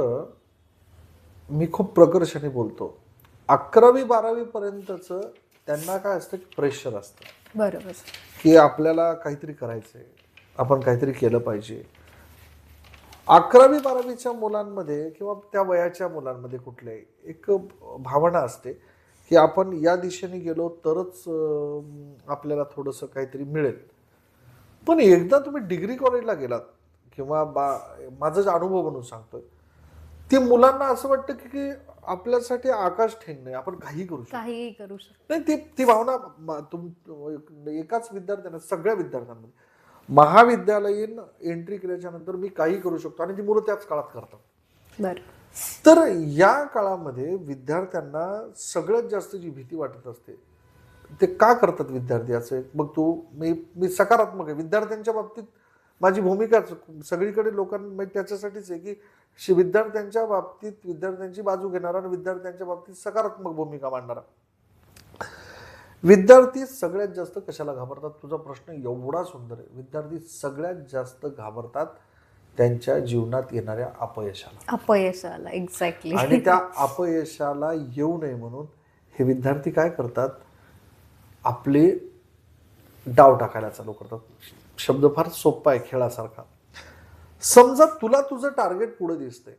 मी खूप प्रकर्षाने बोलतो, 11वी-12वी पर्यंतच त्यांना काय असतं की प्रेशर असतं. बरोबर. की आपल्याला काहीतरी करायचंय, आपण काहीतरी केलं पाहिजे. 11वी-12वीच्या मुलांमध्ये किंवा त्या वयाच्या मुलांमध्ये कुठल्याही एक भावना असते की आपण या दिशेने गेलो तरच आपल्याला थोडंसं काहीतरी मिळेल. पण एकदा तुम्ही डिग्री कॉलेजला गेलात किंवा माझा जो अनुभव म्हणून सांगतोय, ते मुलांना असं वाटतं की आपल्यासाठी आकाश ठेंगणे, आपण काहीही करू शकतो. नाही, ती भावना एकाच विद्यार्थ्यांना, सगळ्या विद्यार्थ्यांमध्ये, महाविद्यालयीन एंट्री केल्याच्या नंतर मी काही करू शकतो, आणि ती मुलं त्याच काळात करतात. तर या काळामध्ये विद्यार्थ्यांना सगळ्यात जास्त जी भीती वाटत असते, ते का करतात विद्यार्थी असं मग मी सकारात्मक आहे विद्यार्थ्यांच्या बाबतीत. माझी भूमिका सगळीकडे लोकांना त्याच्यासाठीच आहे की विद्यार्थ्यांच्या बाबतीत विद्यार्थ्यांची बाजू घेणारा आणि विद्यार्थ्यांच्या बाबतीत सकारात्मक भूमिका मांडणारा. विद्यार्थी सगळ्यात जास्त कशाला घाबरतात, तुझा प्रश्न एवढा सुंदर आहे. विद्यार्थी सगळ्यात जास्त घाबरतात त्यांच्या जीवनात येणाऱ्या अपयशाला. एक्झॅक्टली. आणि त्या अपयशाला येऊ नये म्हणून हे विद्यार्थी काय करतात, आपले डाव टाकायला चालू करतात. शब्द फार सोपा आहे, खेळासारखा. समजा तुला तुझं टार्गेट पुढे दिसतंय,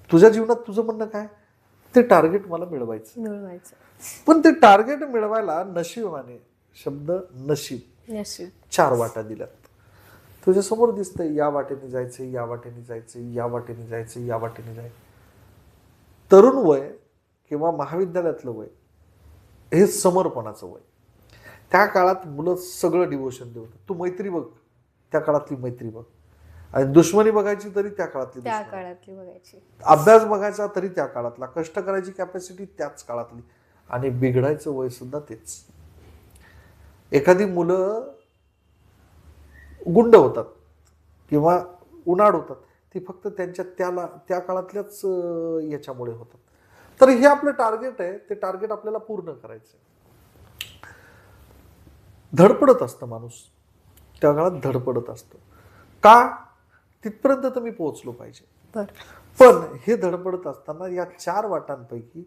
तुझ्या जीवनात तुझं म्हणणं काय, ते टार्गेट मला मिळवायचं. पण ते टार्गेट मिळवायला नशिबाने, शब्द नशीब, 4 वाटा दिल्यात. तुझ्या समोर दिसतंय या वाटेने जायचंय, या वाटेने जायचंय, या वाटेने जायचंय, या वाटेने जायचं. तरुण वय किंवा महाविद्यालयातलं वय हे समर्पणाचं वय. त्या काळात मुलं सगळं डिवोशन देतात. तू मैत्री बघ, त्या काळातली मैत्री बघ, आणि दुश्मनी बघायची तरी त्या काळातली बघायची, अभ्यास बघायचा तरी त्या काळातला, कष्ट करायची कॅपॅसिटी त्याच काळातली, आणि बिघडायचं वय सुद्धा तेच. एखादी मुलं गुंड होतात किंवा उन्हाळ होतात, ती फक्त त्यांच्या त्या काळातल्याच याच्यामुळे होतात. तर हे आपलं टार्गेट आहे, ते टार्गेट आपल्याला पूर्ण करायचं आहे. धडपडत असतं माणूस, त्या काळात धडपडत असतं. का? तिथपर्यंत तर मी पोहोचलो पाहिजे. पण हे धडपडत असताना या 4 वाटांपैकी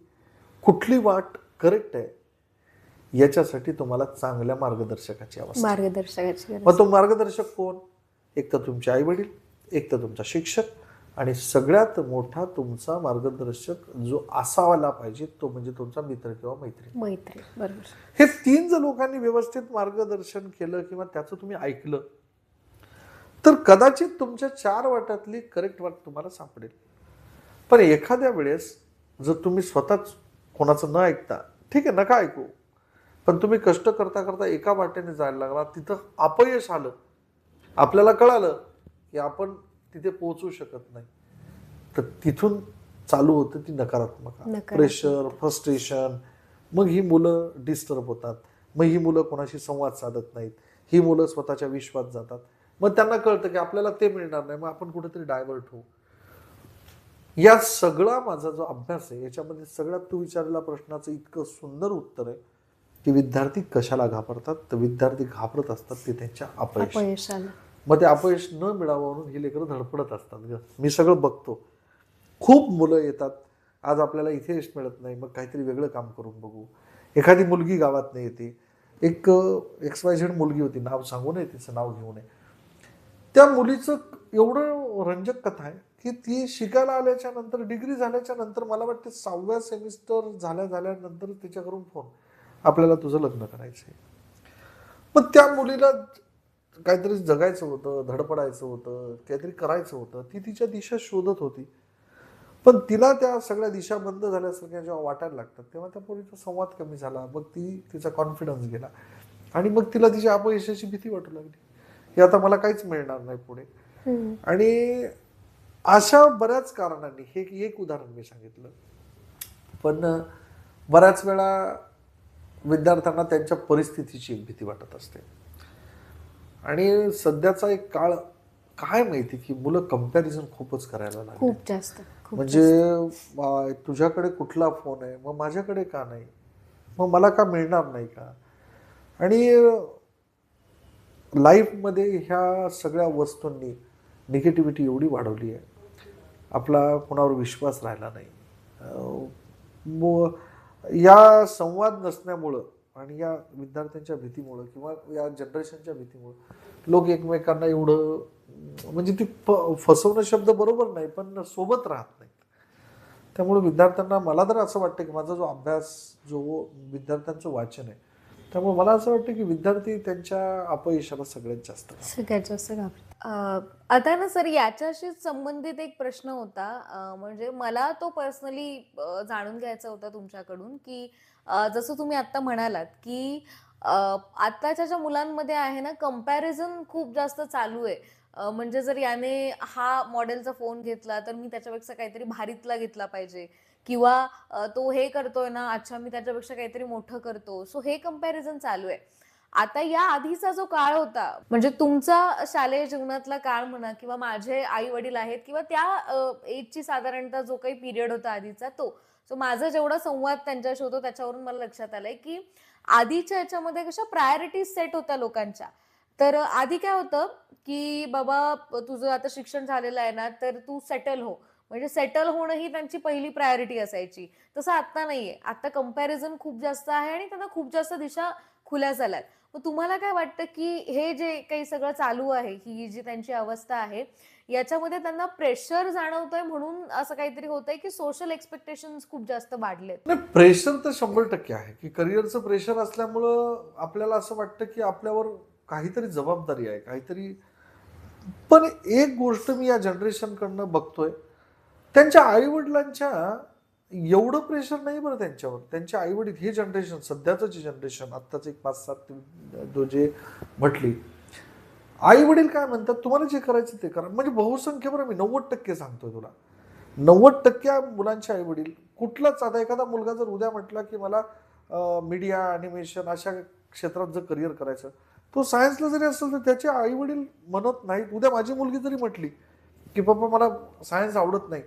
कुठली वाट करेक्ट आहे याच्यासाठी तुम्हाला चांगल्या मार्गदर्शकाची आवश्यकता आहे. मार्गदर्शकाची मग तो मार्गदर्शक कोण? एक तर तुमचे आई वडील, एक तर तुमचा शिक्षक, आणि सगळ्यात मोठा तुमचा मार्गदर्शक जो असायला पाहिजे तो म्हणजे तुमचा मित्र किंवा मैत्रीण. मैत्री. बरोबर. हे 3 जर लोकांनी व्यवस्थित मार्गदर्शन केलं किंवा त्याचं तुम्ही ऐकलं तर कदाचित तुमच्या 4 वाटातली करेक्ट वाट तुम्हाला सापडेल. पण एखाद्या वेळेस जर तुम्ही स्वतःच कोणाचं न ऐकता, ठीक आहे नका ऐकू, पण तुम्ही कष्ट करता करता एका वाटेने जायला लागला, तिथं अपयश आलं, आपल्याला कळालं की आपण तिथे पोहोचू शकत नाही, तर तिथून चालू होतं ती नकारात्मक प्रेशर, फ्रस्ट्रेशन. मग ही मुलं डिस्टर्ब होतात, मग ही मुलं कोणाशी संवाद साधत नाहीत, ही मुलं स्वतःच्या विश्वात जातात, मग त्यांना कळतं की आपल्याला ते मिळणार नाही, मग आपण कुठेतरी डायव्हर्ट होऊ. या सगळा माझा जो अभ्यास आहे याच्यामध्ये सगळ्यात तू विचारलेल्या प्रश्नाचं इतकं सुंदर उत्तर आहे की विद्यार्थी कशाला घाबरतात, तर विद्यार्थी घाबरत असतात ते त्यांच्या अपयशाला. मग ते अपयश न मिळावं म्हणून ही लेकरं धडपडत असतात ग. मी सगळं बघतो, खूप मुलं येतात, आज आपल्याला इथे यश मिळत नाही, मग काहीतरी वेगळं काम करून बघू. एखादी मुलगी गावात नाही येते, एक XYZ मुलगी होती, नाव सांगू नये, तिचं नाव घेऊ नये. त्या मुलीचं एवढं रंजक कथा आहे की ती शिकायला आल्याच्या नंतर, डिग्री झाल्याच्या नंतर, मला वाटते 6व्या सेमिस्टर झाल्यानंतर तिच्याकडून फोन, आपल्याला तुझं लग्न करायचं आहे. मग त्या मुलीला काहीतरी जगायचं होतं, धडपडायचं होतं, काहीतरी करायचं होतं, ती तिच्या दिशा शोधत होती. पण तिला त्या सगळ्या दिशा बंद झाल्यासारख्या जेव्हा वाटायला लागतात तेव्हा त्या पोरीचा संवाद कमी झाला, मग तिचा कॉन्फिडन्स गेला आणि मग तिला तिच्या अपयशाची भीती वाटू लागली, हे आता मला काहीच मिळणार नाही पुढे. आणि अशा बऱ्याच कारणांनी, हे एक उदाहरण मी सांगितलं, पण बऱ्याच वेळा विद्यार्थ्यांना त्यांच्या परिस्थितीची एक भीती वाटत असते. आणि सध्याचा एक काळ काय माहिती की मुलं कंपॅरिझन खूपच करायला लागले, खूप जास्त. म्हणजे तुझ्याकडे कुठला फोन आहे, मग माझ्याकडे का नाही, मग मला का मिळणार नाही का. आणि लाईफमध्ये ह्या सगळ्या वस्तूंनी निगेटिव्हिटी एवढी वाढवली आहे, आपला कोणावर विश्वास राहिला नाही. या संवाद नसण्यामुळं आणि या विद्यार्थ्यांच्या भीतीमुळं किंवा या जनरेशनच्या भीतीमुळं लोक एकमेकांना एवढं, म्हणजे ती फसवणं शब्द बरोबर नाही, पण सोबत राहत नाहीत. त्यामुळे विद्यार्थ्यांना, मला तर असं वाटतं की माझा जो अभ्यास, जो विद्यार्थ्यांचं वाचन आहे, त्यामुळे मला असं वाटतं की विद्यार्थी त्यांच्या अपयशाला सगळ्यात जास्त घाबरतात. आता ना सर, याच्याशी संबंधित एक प्रश्न होता, म्हणजे मला तो पर्सनली जाणून घ्यायचा होता तुमच्याकडून, की जसं तुम्ही आता म्हणालात की आताच्या ज्या मुलांमध्ये आहे ना, कंपॅरिझन खूप जास्त चालू आहे. म्हणजे जर याने हा मॉडेलचा फोन घेतला तर मी त्याच्यापेक्षा काहीतरी भारीतला घेतला पाहिजे, किंवा तो हे करतोय ना, अच्छा मी त्याच्यापेक्षा काहीतरी मोठं करतो. सो हे कंपॅरिझन चालू आहे. आता या आधीचा जो काळ होता, म्हणजे तुमचा शालेय जीवनातला काळ म्हणा, किंवा माझे आई वडील आहेत, किंवा त्या एजची साधारणतः जो काही पिरियड होता आधीचा तो, सो माझा जेवढा संवाद त्यांच्याशी होतो त्याच्यावरून मला लक्षात आलंय की आधीच्या याच्यामध्ये कशा प्रायोरिटीज सेट होत्या लोकांच्या. तर आधी काय होतं की बाबा तुझं आता शिक्षण झालेलं आहे ना, तर तू सेटल हो, म्हणजे सेटल होणं ही त्यांची पहिली प्रायोरिटी असायची. तसं आता नाहीये. आता कंपॅरिझन खूप जास्त आहे आणि त्यांना खूप जास्त दिशा खुल्या झाल्यात. मग तुम्हाला काय वाटतं की हे जे काही सगळं चालू आहे, ही जी त्यांची अवस्था आहे, याच्यामध्ये त्यांना प्रेशर जाणवतोय म्हणून असं काहीतरी होतंय की सोशल एक्सपेक्टेशन्स खूप जास्त वाढलेत? नाही, प्रेशर तर 100% आहे की करिअरचं प्रेशर असल्यामुळं आपल्याला असं वाटतं की आपल्यावर काहीतरी जबाबदारी आहे, काहीतरी. पण एक गोष्ट मी या जनरेशनकडनं बघतोय, त्यांच्या आईवडिलांच्या एवढं प्रेशर नाही बरं त्यांच्यावर. त्यांच्या आईवडील, हे जनरेशन, सध्याचं जे जनरेशन, आत्ताच एक 5-7 जे म्हटली, आई वडील काय म्हणतात, तुम्हाला जे करायचं ते करा. म्हणजे बहुसंख्य, बरं मी 90% सांगतोय तुला, 90% मुलांचे आई वडील कुठलाच, आता एखादा मुलगा जर उद्या म्हटला की मला मीडिया, ॲनिमेशन अशा क्षेत्रात जर करिअर करायचं, तो सायन्सला जरी असेल तर त्याचे आई वडील म्हणत नाहीत. उद्या माझी मुलगी जरी म्हटली की पप्पा मला सायन्स आवडत नाही,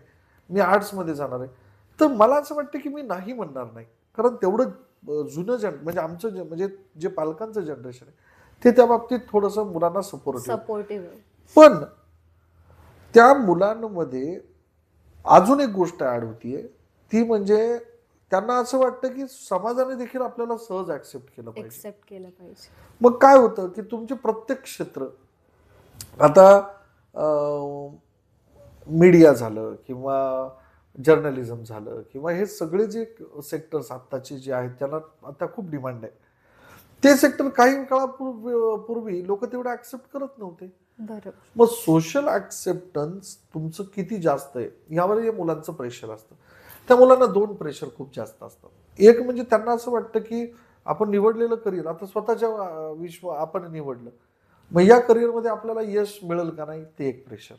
मी आर्ट्समध्ये जाणार आहे, तर मला असं वाटतं की मी नाही म्हणणार नाही, कारण तेवढं जुनं म्हणजे आमचं म्हणजे जे पालकांचं जनरेशन आहे ते त्या बाबतीत थोडंसं मुलांना सपोर्टिव्ह. सपोर्टिव्ह. पण त्या मुलांमध्ये अजून एक गोष्ट ऍड होतीये, ती म्हणजे त्यांना असं वाटतं की समाजाने देखील आपल्याला सहज ऍक्सेप्ट केलं पाहिजे. एक्सेप्ट केलं पाहिजे. मग काय होतं की तुमचे प्रत्येक क्षेत्र, आता मीडिया झालं किंवा जर्नलिझम झालं किंवा हे सगळे जे सेक्टर्स आत्ताचे जे आहेत त्याला आता खूप डिमांड आहे, ते सेक्टर काही काळापूर्वी लोक तेवढं ऍक्सेप्ट करत नव्हते. बरोबर. मग सोशल ऍक्सेप्टन्स तुमचं किती जास्त आहे यावर या मुलांचं प्रेशर असतं. त्या मुलांना दोन प्रेशर खूप जास्त असतात. एक म्हणजे त्यांना असं वाटतं की आपण निवडलेलं करिअर आता स्वतःच्या विश्व आपण निवडलं, मग या करिअरमध्ये आपल्याला यश मिळेल का नाही ते एक प्रेशर,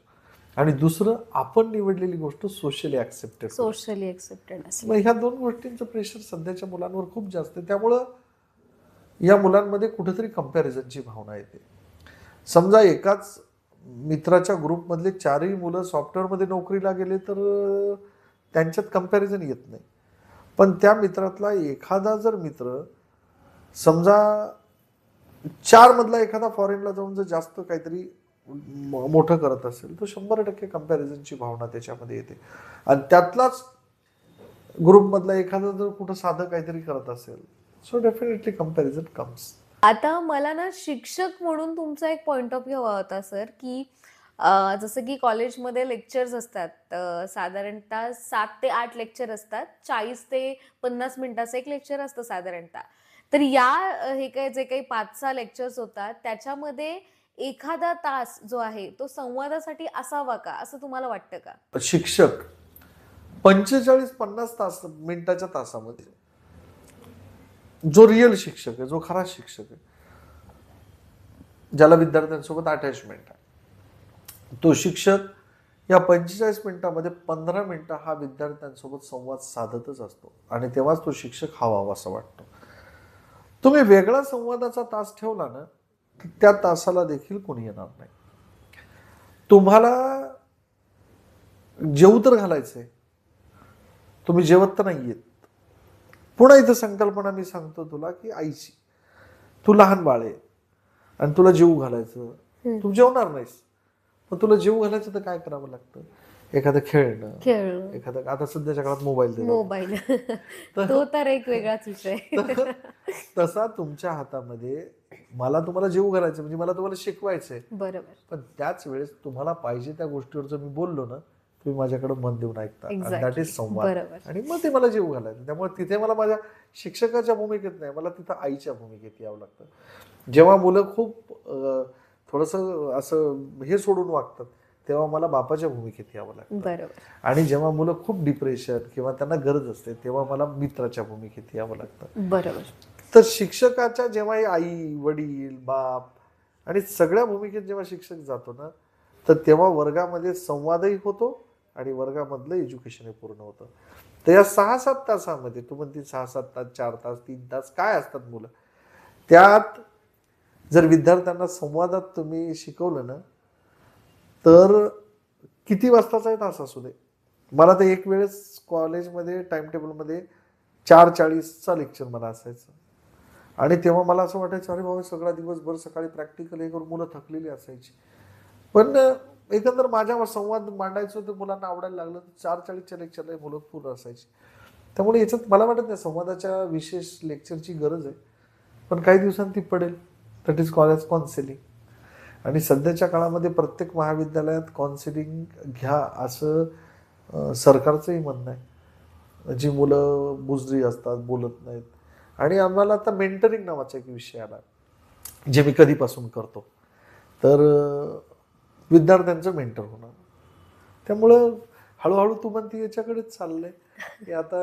आणि दुसरं आपण निवडलेली गोष्ट सोशली ऍक्सेप्टेड. सोशली एक्सेप्टेड असेल. मग ह्या दोन गोष्टींचं प्रेशर सध्याच्या मुलांवर खूप जास्त आहे. त्यामुळं या मुलांमध्ये कुठेतरी कंपॅरिझनची भावना येते. समजा एकाच मित्राच्या ग्रुपमधले चारही मुलं सॉफ्टवेअरमध्ये नोकरीला गेले तर त्यांच्यात कंपॅरिझन येत नाही. पण त्या मित्रातला एखादा जर मित्र समजा 4 मधला एखादा फॉरेनला जाऊन जर जास्त काहीतरी मोठं करत असेल तर 100% कंपॅरिझनची भावना त्याच्यामध्ये येते. आणि त्यातलाच ग्रुपमधला एखादा जर कुठं साधं काहीतरी करत असेल, सो डेफिनेटली कंपॅरिझन कम्स. आता मला ना शिक्षक म्हणून तुमचा एक पॉइंट ऑफ व्ह्यू हवा होता सर, की जसं की कॉलेजमध्ये लेक्चर्स असतात, साधारणतः 7 ते 8 लेक्चर असतात, 40 ते 50 मिनिटाचं एक लेक्चर असतं साधारणतः. तर हे काय जे काही 5-6 लेक्चर्स होतात त्याच्यामध्ये एखादा तास जो आहे तो संवादासाठी असावा का, असं तुम्हाला वाटतं का? शिक्षक 45-50 मिनिटाच्या तासामध्ये जो रिअल शिक्षक आहे, जो खरा शिक्षक आहे, ज्याला विद्यार्थ्यांसोबत अटॅचमेंट आहे, तो शिक्षक या 45 मिनिटामध्ये 15 मिनिटं हा विद्यार्थ्यांसोबत संवाद साधतच असतो. आणि तेव्हाच तो शिक्षक हवा असं वाटतो. तुम्ही वेगळा संवादाचा तास ठेवला ना, त्या तासाला देखील कोणी येणार नाही. तुम्हाला जेवू तर घालायचंय, तुम्ही जेवत तर नाही येत. पुन्हा इथं संकल्पना मी सांगतो तुला की आईची, तू लहान बाळ आहे आणि तुला जेवू घालायचं, तू जेवणार नाहीस, मग तुला जेवू घालायचं तर काय करावं लागतं? एखादं खेळणं, एखादं आता सध्याच्या काळात मोबाईल तो तर एक वेगळाच विषय. तसा तुमच्या हातामध्ये मला तुम्हाला जेवू घालायचं म्हणजे मला तुम्हाला शिकवायचंय. बरोबर. पण त्याच वेळेस तुम्हाला पाहिजे त्या गोष्टीवर जर मी बोललो ना, तुम्ही माझ्याकडे मन देऊन ऐकता, दॅट इज संवाद. आणि मग ते मला जेवू घालायचं. त्यामुळे तिथे मला माझ्या शिक्षकाच्या भूमिकेत नाही, मला तिथं आईच्या भूमिकेत यावं लागतं. जेव्हा मुलं खूप थोडंसं असं हे सोडून वागतात तेव्हा मला बापाच्या भूमिकेत यावं लागतं. बरोबर. आणि जेव्हा मुलं खूप डिप्रेशन किंवा त्यांना गरज असते तेव्हा मला मित्राच्या भूमिकेत यावं लागतं. बरोबर. तर शिक्षकाच्या जेव्हा आई, वडील, बाप आणि सगळ्या भूमिकेत जेव्हा शिक्षक जातो ना, तर तेव्हा वर्गामध्ये संवादही होतो आणि वर्गामधलं एज्युकेशनही पूर्ण होतं. तर या 6-7 तासामध्ये तू म्हणते 6-7 तास, 4 तास, 3 तास काय असतात मुलं, त्यात जर विद्यार्थ्यांना संवादात तुम्ही शिकवलं ना, तर किती वाजताचा तास असू दे. मला तर एक वेळेस कॉलेजमध्ये टाइम टेबलमध्ये 4:40चा लेक्चर मला असायचं. आणि तेव्हा मला असं वाटायचं अरे बाबा सगळा दिवसभर सकाळी प्रॅक्टिकल हे करून मुलं थकलेली असायची. पण एकंदर माझ्या संवाद मांडायचो ते मुलांना आवडायला लागलं तर 4:40च्या लेक्चरला मुलं पूर्ण असायची. त्यामुळे याच्यात मला वाटत नाही संवादाच्या विशेष लेक्चरची गरज आहे, पण काही दिवसांनी ती पडेल. That is call as counselling. आणि सध्याच्या काळामध्ये प्रत्येक महाविद्यालयात काउन्सिलिंग घ्या असं सरकारचंही म्हणणं आहे. जी मुलं बुजरी असतात, बोलत नाहीत, आणि आम्हाला आता मेंटरिंग नावाचा एक विषय आला जे मी कधीपासून करतो, तर विद्यार्थ्यांचं मेंटर होणार. त्यामुळं हळूहळू तू म्हणते याच्याकडेच चाललंय की आता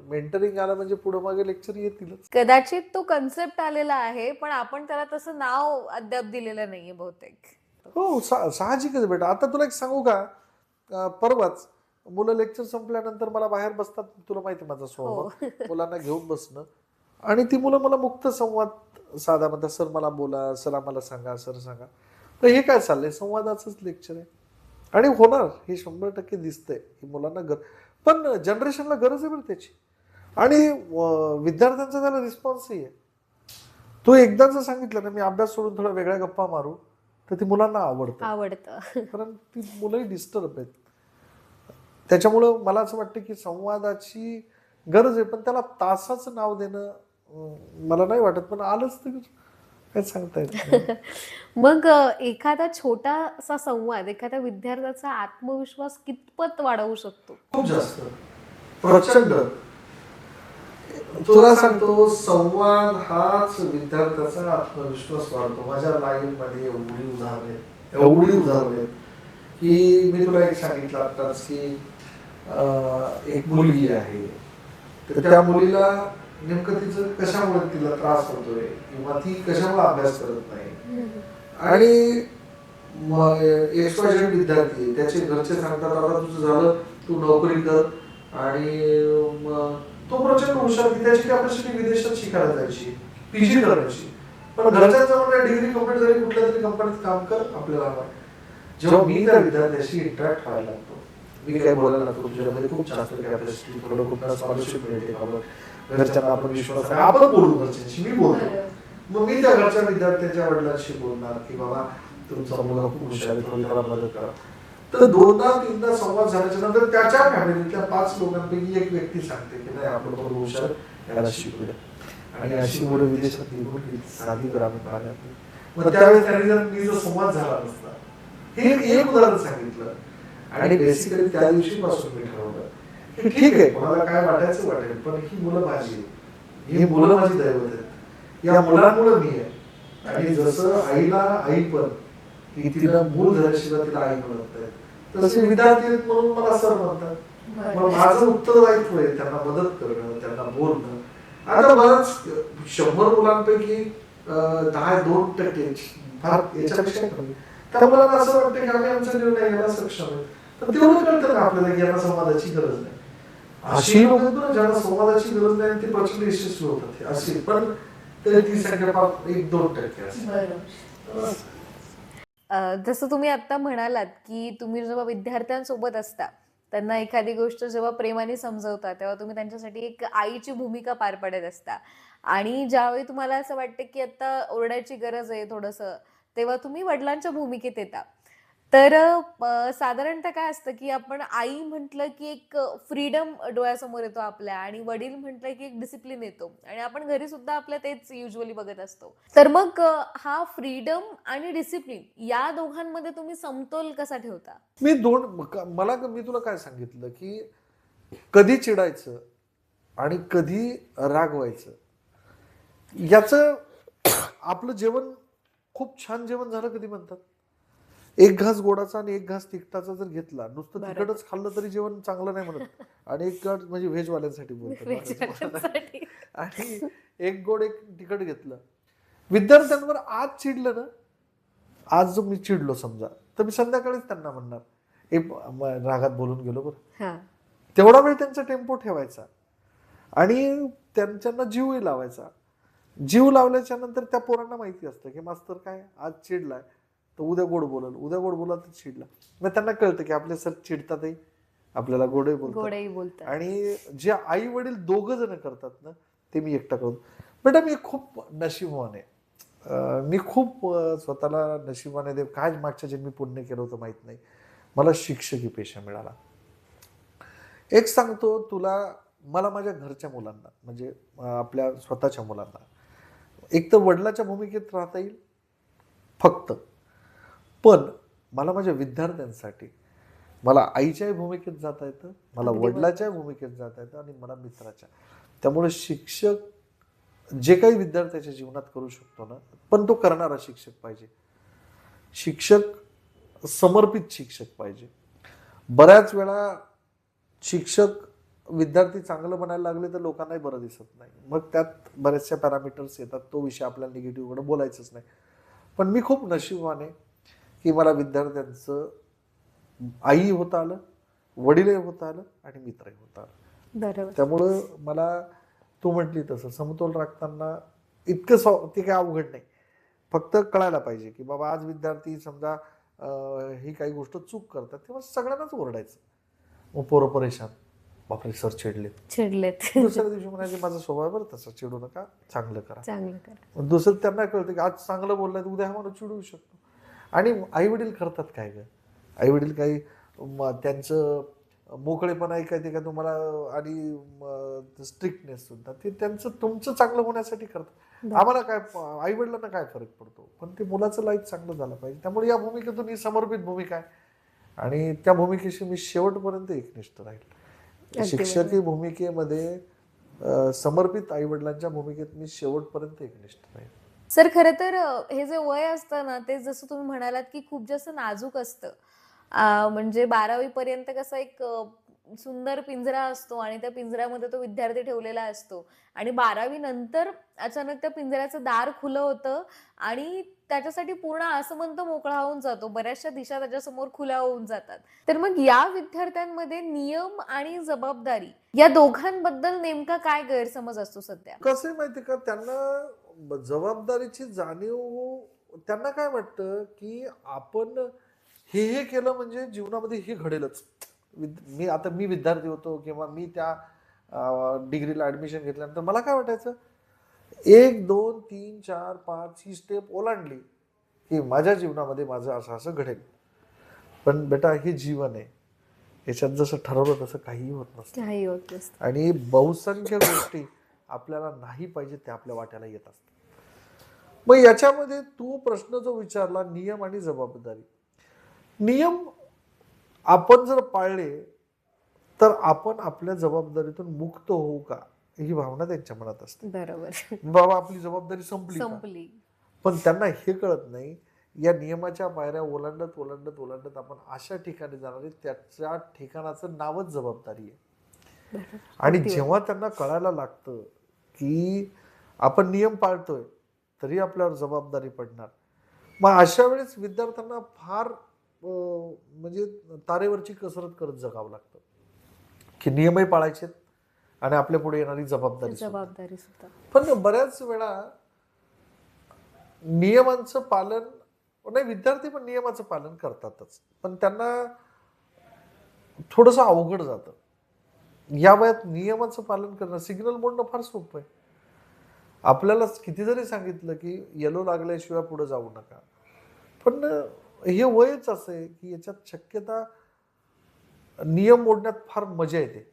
मेंटरिंग आला म्हणजे पुढे मागे लेक्चर येतीलच. कदाचित तो कन्सेप्ट आलेला आहे पण आपण त्याला तसं नाव अद्याप दिलेलं नाहीये बहुतेक. हो, साहजिकच बेटा. आता तुला एक सांगू का, परवाच मुलं लेक्चर संपल्यानंतर मला बाहेर बसतात, तुला माहिती माझा स्वभाव, मुलांना घेऊन बसणं, आणि ती मुलं मला मुक्त संवाद साधा म्हणतात, सर मला बोला, सर आम्हाला सांगा, सर सांगा. तर हे काय चाललंय, संवादाचंच लेक्चर आहे. आणि होणार हे 100% दिसतंय की मुलांना पण जनरेशनला गरज आहे बरं त्याची. आणि विद्यार्थ्यांचा त्याला रिस्पॉन्सही आहे. तो एकदा जर सांगितलं ना मी अभ्यास सोडून थोड्या वेगळ्या गप्पा मारू, तर ती मुलांना आवडतं. कारण ती मुलंही डिस्टर्ब आहेत. त्याच्यामुळं मला असं वाटतं की संवादाची गरज आहे, पण त्याला तासाचं नाव देणं मला नाही वाटत. पण आलंच तर काय सांगता येत नाही. मग एखादा छोटासा संवाद एखाद्या विद्यार्थ्याचा आत्मविश्वास कितपत वाढवू शकतो? खूप जास्त, प्रचंड. तुला सांगतो, संवाद हाच विद्यार्थ्याचा आत्मविश्वास वाढतो. माझ्या लाईफमध्ये एवढी उदाहरणे आहेत की मी तुला एक सांगितलं आताच की एक मुलगी आहे, तर त्या मुलीला नेमकं तिचं कशामुळे तिला त्रास होतोय किंवा ती कशामुळे अभ्यास करत नाही, आणि XYZ विद्यार्थी आहे, त्याचे घरचे सांगतात आता तुझं झालं, तू नोकरी कर, आणि तो प्रचंड हुशार की त्याची कॅपॅसिटी विदेशात शिकायला जायची, PG करायची, पण घरच्यांचा म्हणजे डिग्री कंप्लीट झाली, कुठल्या तरी कंपनीत काम कर आपल्याला हवं. जेव्हा मी त्या विद्यार्थ्याशी इंटरॅक्ट व्हायला लागतो, मी काय बोलायला लागतो, तुझ्यामध्ये खूप जास्त कॅपॅसिटी, थोडं खूप स्कॉलरशिप मिळते का बघ, घरच्यांना आपण विश्वास आहे, आपण बोलू घरच्यांशी, मी बोलतो. मग मी त्या घरच्या विद्यार्थ्यांच्या वडिलांशी बोलणार की बाबा तुमचा मुलगा खूप हुशार आहे, थोडी त्याला मदत करा. तर 2दा-3दा संवाद झाल्याच्या नंतर त्याच्या फॅमिलीतल्या 5 लोकांपैकी एक व्यक्ती सांगते की नाही आपण थोडं हुशार, याला शिकू द्या. आणि अशी मुलं विदेशात निघून गेली, साधी ग्रामीण भागातली. मग त्यावेळेस त्यांनी जर मी जो संवाद झाला नसता, हे एक उदाहरण सांगितलं. आणि बेसिकली त्या दिवशीपासून मी ठरवलं की ठीक आहे, कोणाला काय वाटायचं वाटेल, पण ही मुलं माझी आहेत, ही मुलं माझी दैवत आहेत, या मुलांमुळे मी आहे. आणि जसं आईला आई पण की तिला मूल झाल्याशिवाय तिला आई म्हणत नाही, तसे विद्यार्थी आहेत म्हणून मला सर म्हणतात. मग माझं उत्तरदायित्व आहे त्यांना मदत करणं, त्यांना बोलणं. आता बरंच 100 मुलांपैकी 10-2% फार याच्यापेक्षा कमी त्या मुलांना असं वाटतं की आम्ही आमचा निर्णय घ्यायला सक्षम आहे. तर तेवढं कळतं ना आपल्याला की यांना संवादाची गरज नाही. अशी लोक ना ज्यांना संवादाची गरज नाही ते प्रचंड यशस्वी होतात अशी, पण ती संख्या फार 1-2% असते. जसं तुम्ही आता म्हणालात की तुम्ही जेव्हा विद्यार्थ्यांसोबत असता त्यांना एखादी गोष्ट जेव्हा प्रेमाने समजवता तेव्हा तुम्ही त्यांच्यासाठी एक आईची भूमिका पार पाडत असता, आणि ज्यावेळी तुम्हाला असं वाटतं की आता ओरडायची गरज आहे थोडंसं, तेव्हा तुम्ही वडिलांच्या भूमिकेत येता. तर साधारणतः काय असतं की आपण आई म्हटलं की एक फ्रीडम डोळ्यासमोर येतो आपल्या, आणि वडील म्हटलं की एक डिसिप्लिन येतो, आणि आपण घरी सुद्धा आपल्या तेच युजली बघत असतो. तर मग हा फ्रीडम आणि डिसिप्लिन या दोघांमध्ये तुम्ही समतोल कसा ठेवता? मी तुला काय सांगितलं की कधी चिडायचं आणि कधी रागवायचं, याचं आपलं जेवण खूप छान जेवण झालं कधी म्हणतात, एक घास गोडाचा आणि एक घास तिखटाचा जर घेतला, नुसतं तिखटच खाल्लं तरी जेवण चांगलं नाही म्हणत. आणि एक घास म्हणजे व्हेजवाल्यांसाठी बोलतात, आणि एक गोड एक तिखट घेतलं. विद्यार्थ्यांवर आज चिडलं ना, आज जो मी चिडलो समजा, तर मी संध्याकाळीच त्यांना म्हणणार रागात बोलून गेलो बरं. तेवढा वेळ त्यांचा टेम्पो ठेवायचा आणि त्यांना जीवही लावायचा. जीव लावल्याच्या नंतर त्या पोरांना माहिती असतं की मास्तर काय आज चिडलाय तर उद्या गोड बोलल, उद्या गोड बोला तर चिडला. मग त्यांना कळतं की आपले सर चिडतातही, आपल्याला गोडही बोलतात. आणि जे आई वडील दोघं जण करतात ना, ते मी एकटा करतो. बेटा मी खूप नशीबवान आहे, मी खूप स्वतःला नशिबाने देव काय मागच्या जन्मी पुण्य केलं होतं माहित नाही, मला शिक्षकी पेशा मिळाला. एक सांगतो तुला, मला माझ्या घरच्या मुलांना म्हणजे आपल्या स्वतःच्या मुलांना एक तर वडिलाच्या भूमिकेत राहता येईल फक्त, पण मला माझ्या विद्यार्थ्यांसाठी मला आईच्याही भूमिकेत जाता येतं, मला वडिलाच्या भूमिकेत जाता येतं, आणि मला मित्राच्या. त्यामुळे शिक्षक जे काही विद्यार्थ्याच्या जीवनात करू शकतो ना, पण तो करणारा शिक्षक पाहिजे, शिक्षक समर्पित शिक्षक पाहिजे. बऱ्याच वेळा शिक्षक विद्यार्थी चांगलं बनायला लागले तर लोकांनाही बरं दिसत नाही, मग त्यात बरेचशा पॅरामीटर्स येतात, तो विषय आपल्याला निगेटिव्हकडे बोलायचंच नाही. पण मी खूप नशीबवान आहे की मला विद्यार्थ्यांचं आई होता आलं, वडीलही होता आलं, आणि मित्रही होता आलं. त्यामुळं मला तू म्हटली तसं समतोल राखताना इतकं ते काय अवघड नाही, फक्त कळायला पाहिजे की बाबा आज विद्यार्थी समजा ही काही गोष्ट चूक करतात तेव्हा सगळ्यांनाच ओरडायचं, मग पोरं परेशान, बापरे सर चिडलेत. चिडलेत. दुसऱ्या दिवशी म्हणायचे माझा स्वभाव आहे बरं तसा, चिडू नका, चांगलं करा. चांगलं करा. मग दुसरं त्यांना कळतं की आज चांगलं बोललाय तर उद्या हा माणूस चिडू शकतो. आणि आई वडील करतात काय ग, आई वडील काही त्यांचं मोकळेपणा ऐकायचे का तुम्हाला, आणि स्ट्रिक्टनेस सुद्धा ते त्यांचं तुमचं चांगलं होण्यासाठी करतात. आम्हाला काय, आई वडिलांना काय फरक पडतो, पण ते मुलाचं लाईफ चांगलं झालं पाहिजे. त्यामुळे या भूमिकेतून ही समर्पित भूमिका आहे आणि त्या भूमिकेशी मी शेवटपर्यंत एकनिष्ठ राहील. शिक्षकी भूमिकेमध्ये समर्पित आई वडिलांच्या भूमिकेत मी शेवटपर्यंत एकनिष्ठ राहील. सर खरं तर हे जे वय असतं ना ते जसं तुम्ही म्हणालात की खूप जास्त नाजूक असतं. म्हणजे 12वी पर्यंत कसं एक सुंदर पिंजरा असतो आणि त्या पिंजऱ्यामध्ये तो विद्यार्थी ठेवलेला असतो आणि 12वी नंतर अचानक त्या पिंजऱ्याचं दार खुलं होतं आणि त्याच्यासाठी पूर्ण आसमंत मोकळा होऊन जातो. बऱ्याचशा दिशा त्याच्यासमोर खुल्या होऊन जातात. तर मग या विद्यार्थ्यांमध्ये नियम आणि जबाबदारी या दोघांबद्दल नेमका काय गैरसमज असतो सध्या? कसं आहे माहिती का, त्यांना जबाबदारीची जाणीव, त्यांना काय वाटतं की आपण हे केलं म्हणजे जीवनामध्ये हे घडेलच. मी विद्यार्थी होतो किंवा मी त्या डिग्रीला ऍडमिशन घेतल्यानंतर मला काय वाटायचं, 1 2 3 4 5 ही स्टेप ओलांडली की माझ्या जीवनामध्ये माझं असं असं घडेल. पण बेटा हे जीवन आहे, याच्यात जसं ठरवलं तसं काहीही होत नसतं. काही होत नसतं. आणि बहुसंख्य गोष्टी आपल्याला नाही पाहिजे त्या आपल्या वाट्याला येत असतात. मग याच्यामध्ये तू प्रश्न जो विचारला, नियम आणि जबाबदारी, नियम आपण जर पाळले तर आपण आपल्या जबाबदारीतून मुक्त होऊ का, ही भावना त्यांच्या मनात असते. बरोबर. बाबा आपली जबाबदारी संपली का? संपली. पण त्यांना हे कळत नाही, या नियमाच्या पायऱ्या ओलांडत ओलांडत ओलांडत आपण अशा ठिकाणी जाणार आहे त्याच्या ठिकाणाचं नावच जबाबदारी आहे. आणि जेव्हा त्यांना कळायला लागतं की आपण नियम पाळतोय तरी आपल्यावर जबाबदारी पडणार, मग अशा वेळेस विद्यार्थ्यांना फार म्हणजे तारेवरची कसरत करत जगावं लागतं की नियमही पाळायचे आणि आपल्या पुढे येणारी जबाबदारी सुद्धा. पण बऱ्याच वेळा नियमांचं पालन नाही, विद्यार्थी पण नियमाचं पालन करतातच, पण त्यांना थोडंसं अवघड जातं. या वयात नियमाचं पालन करणं, सिग्नल मोडणं फार सोपं आहे. आपल्याला किती जरी सांगितलं की येलो लागल्याशिवाय पुढे जाऊ नका, पण हे वयच असं आहे की याच्यात शक्यता नियम मोडण्यात फार मजा येते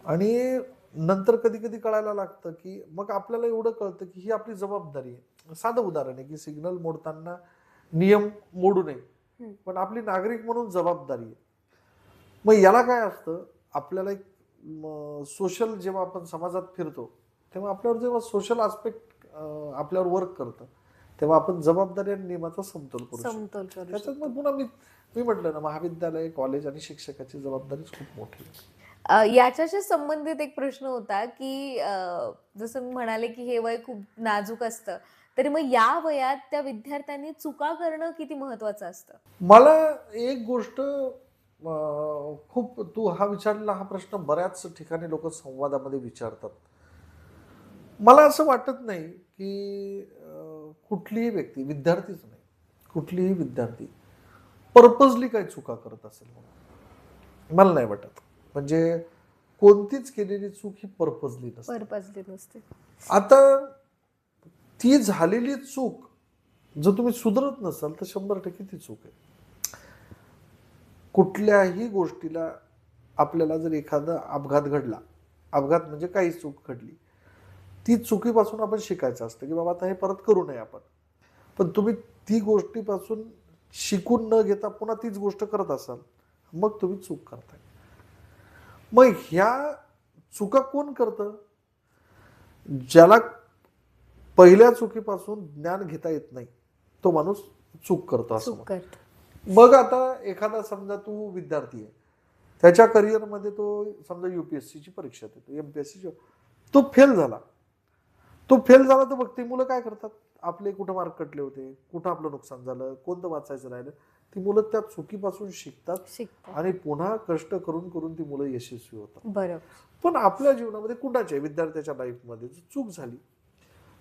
आणि नंतर कधी कधी कळायला लागतं की मग आपल्याला एवढं कळतं की ही आपली जबाबदारी आहे. साधं उदाहरण आहे की सिग्नल मोडताना नियम मोडू नये, पण आपली नागरिक म्हणून जबाबदारी आहे. मग याला काय असतं, आपल्याला एक सोशल, जेव्हा आपण समाजात फिरतो तेव्हा आपल्यावर जेव्हा सोशल आस्पेक्ट आपल्यावर वर्क करतं तेव्हा आपण जबाबदारी आणि नियमाचा समतोल करू शकतो. त्याच्यात मग पुन्हा मी म्हटलं ना, महाविद्यालय, कॉलेज आणि शिक्षकाची जबाबदारी खूप मोठी आहे. याच्याशी संबंधित एक प्रश्न होता की जसं मी म्हणाले की हे वय खूप नाजूक असतं, तरी मग या वयात त्या विद्यार्थ्यांनी चुका करणं किती महत्वाचं असतं? मला एक गोष्ट खूप, तू हा विचारलेला हा प्रश्न बऱ्याच ठिकाणी लोक संवादामध्ये विचारतात. मला असं वाटत नाही की कुठलीही व्यक्ती, विद्यार्थीच नाही, कुठलीही विद्यार्थी पर्पजली काही चुका करत असेल म्हणून मला नाही वाटत. म्हणजे कोणतीच केलेली चूक ही पर्पजली नसते. आता ती झालेली चूक जर तुम्ही सुधारत नसाल तर 100% ती चूक आहे. कुठल्याही गोष्टीला आपल्याला जर एखादा अपघात घडला, अपघात म्हणजे काही चूक घडली, ती चुकीपासून आपण शिकायचं असतं की बाबा आता हे परत करू नये आपण. पण तुम्ही ती गोष्टीपासून शिकून न घेता पुन्हा तीच गोष्ट करत असाल मग तुम्ही चूक करताय. मग ह्या चुका कोण करतं? ज्याला पहिल्या चुकीपासून ज्ञान घेता येत नाही तो माणूस चूक करतो असं. मग आता एखादा समजा तू विद्यार्थी आहे, त्याच्या करिअरमध्ये तो समजा UPSCची परीक्षा देतो, MPSCची, तो फेल झाला तर बघ ती मुलं काय करतात, आपले कुठं मार्क कटले होते, कुठं आपलं नुकसान झालं, कोणतं वाचायचं राहिलं, ती मुलं त्या चुकीपासून शिकतात आणि पुन्हा कष्ट करून करून ती मुलं यशस्वी होतात. बरोबर. पण आपल्या जीवनामध्ये कुणाच्या विद्यार्थ्याच्या लाईफमध्ये चूक झाली,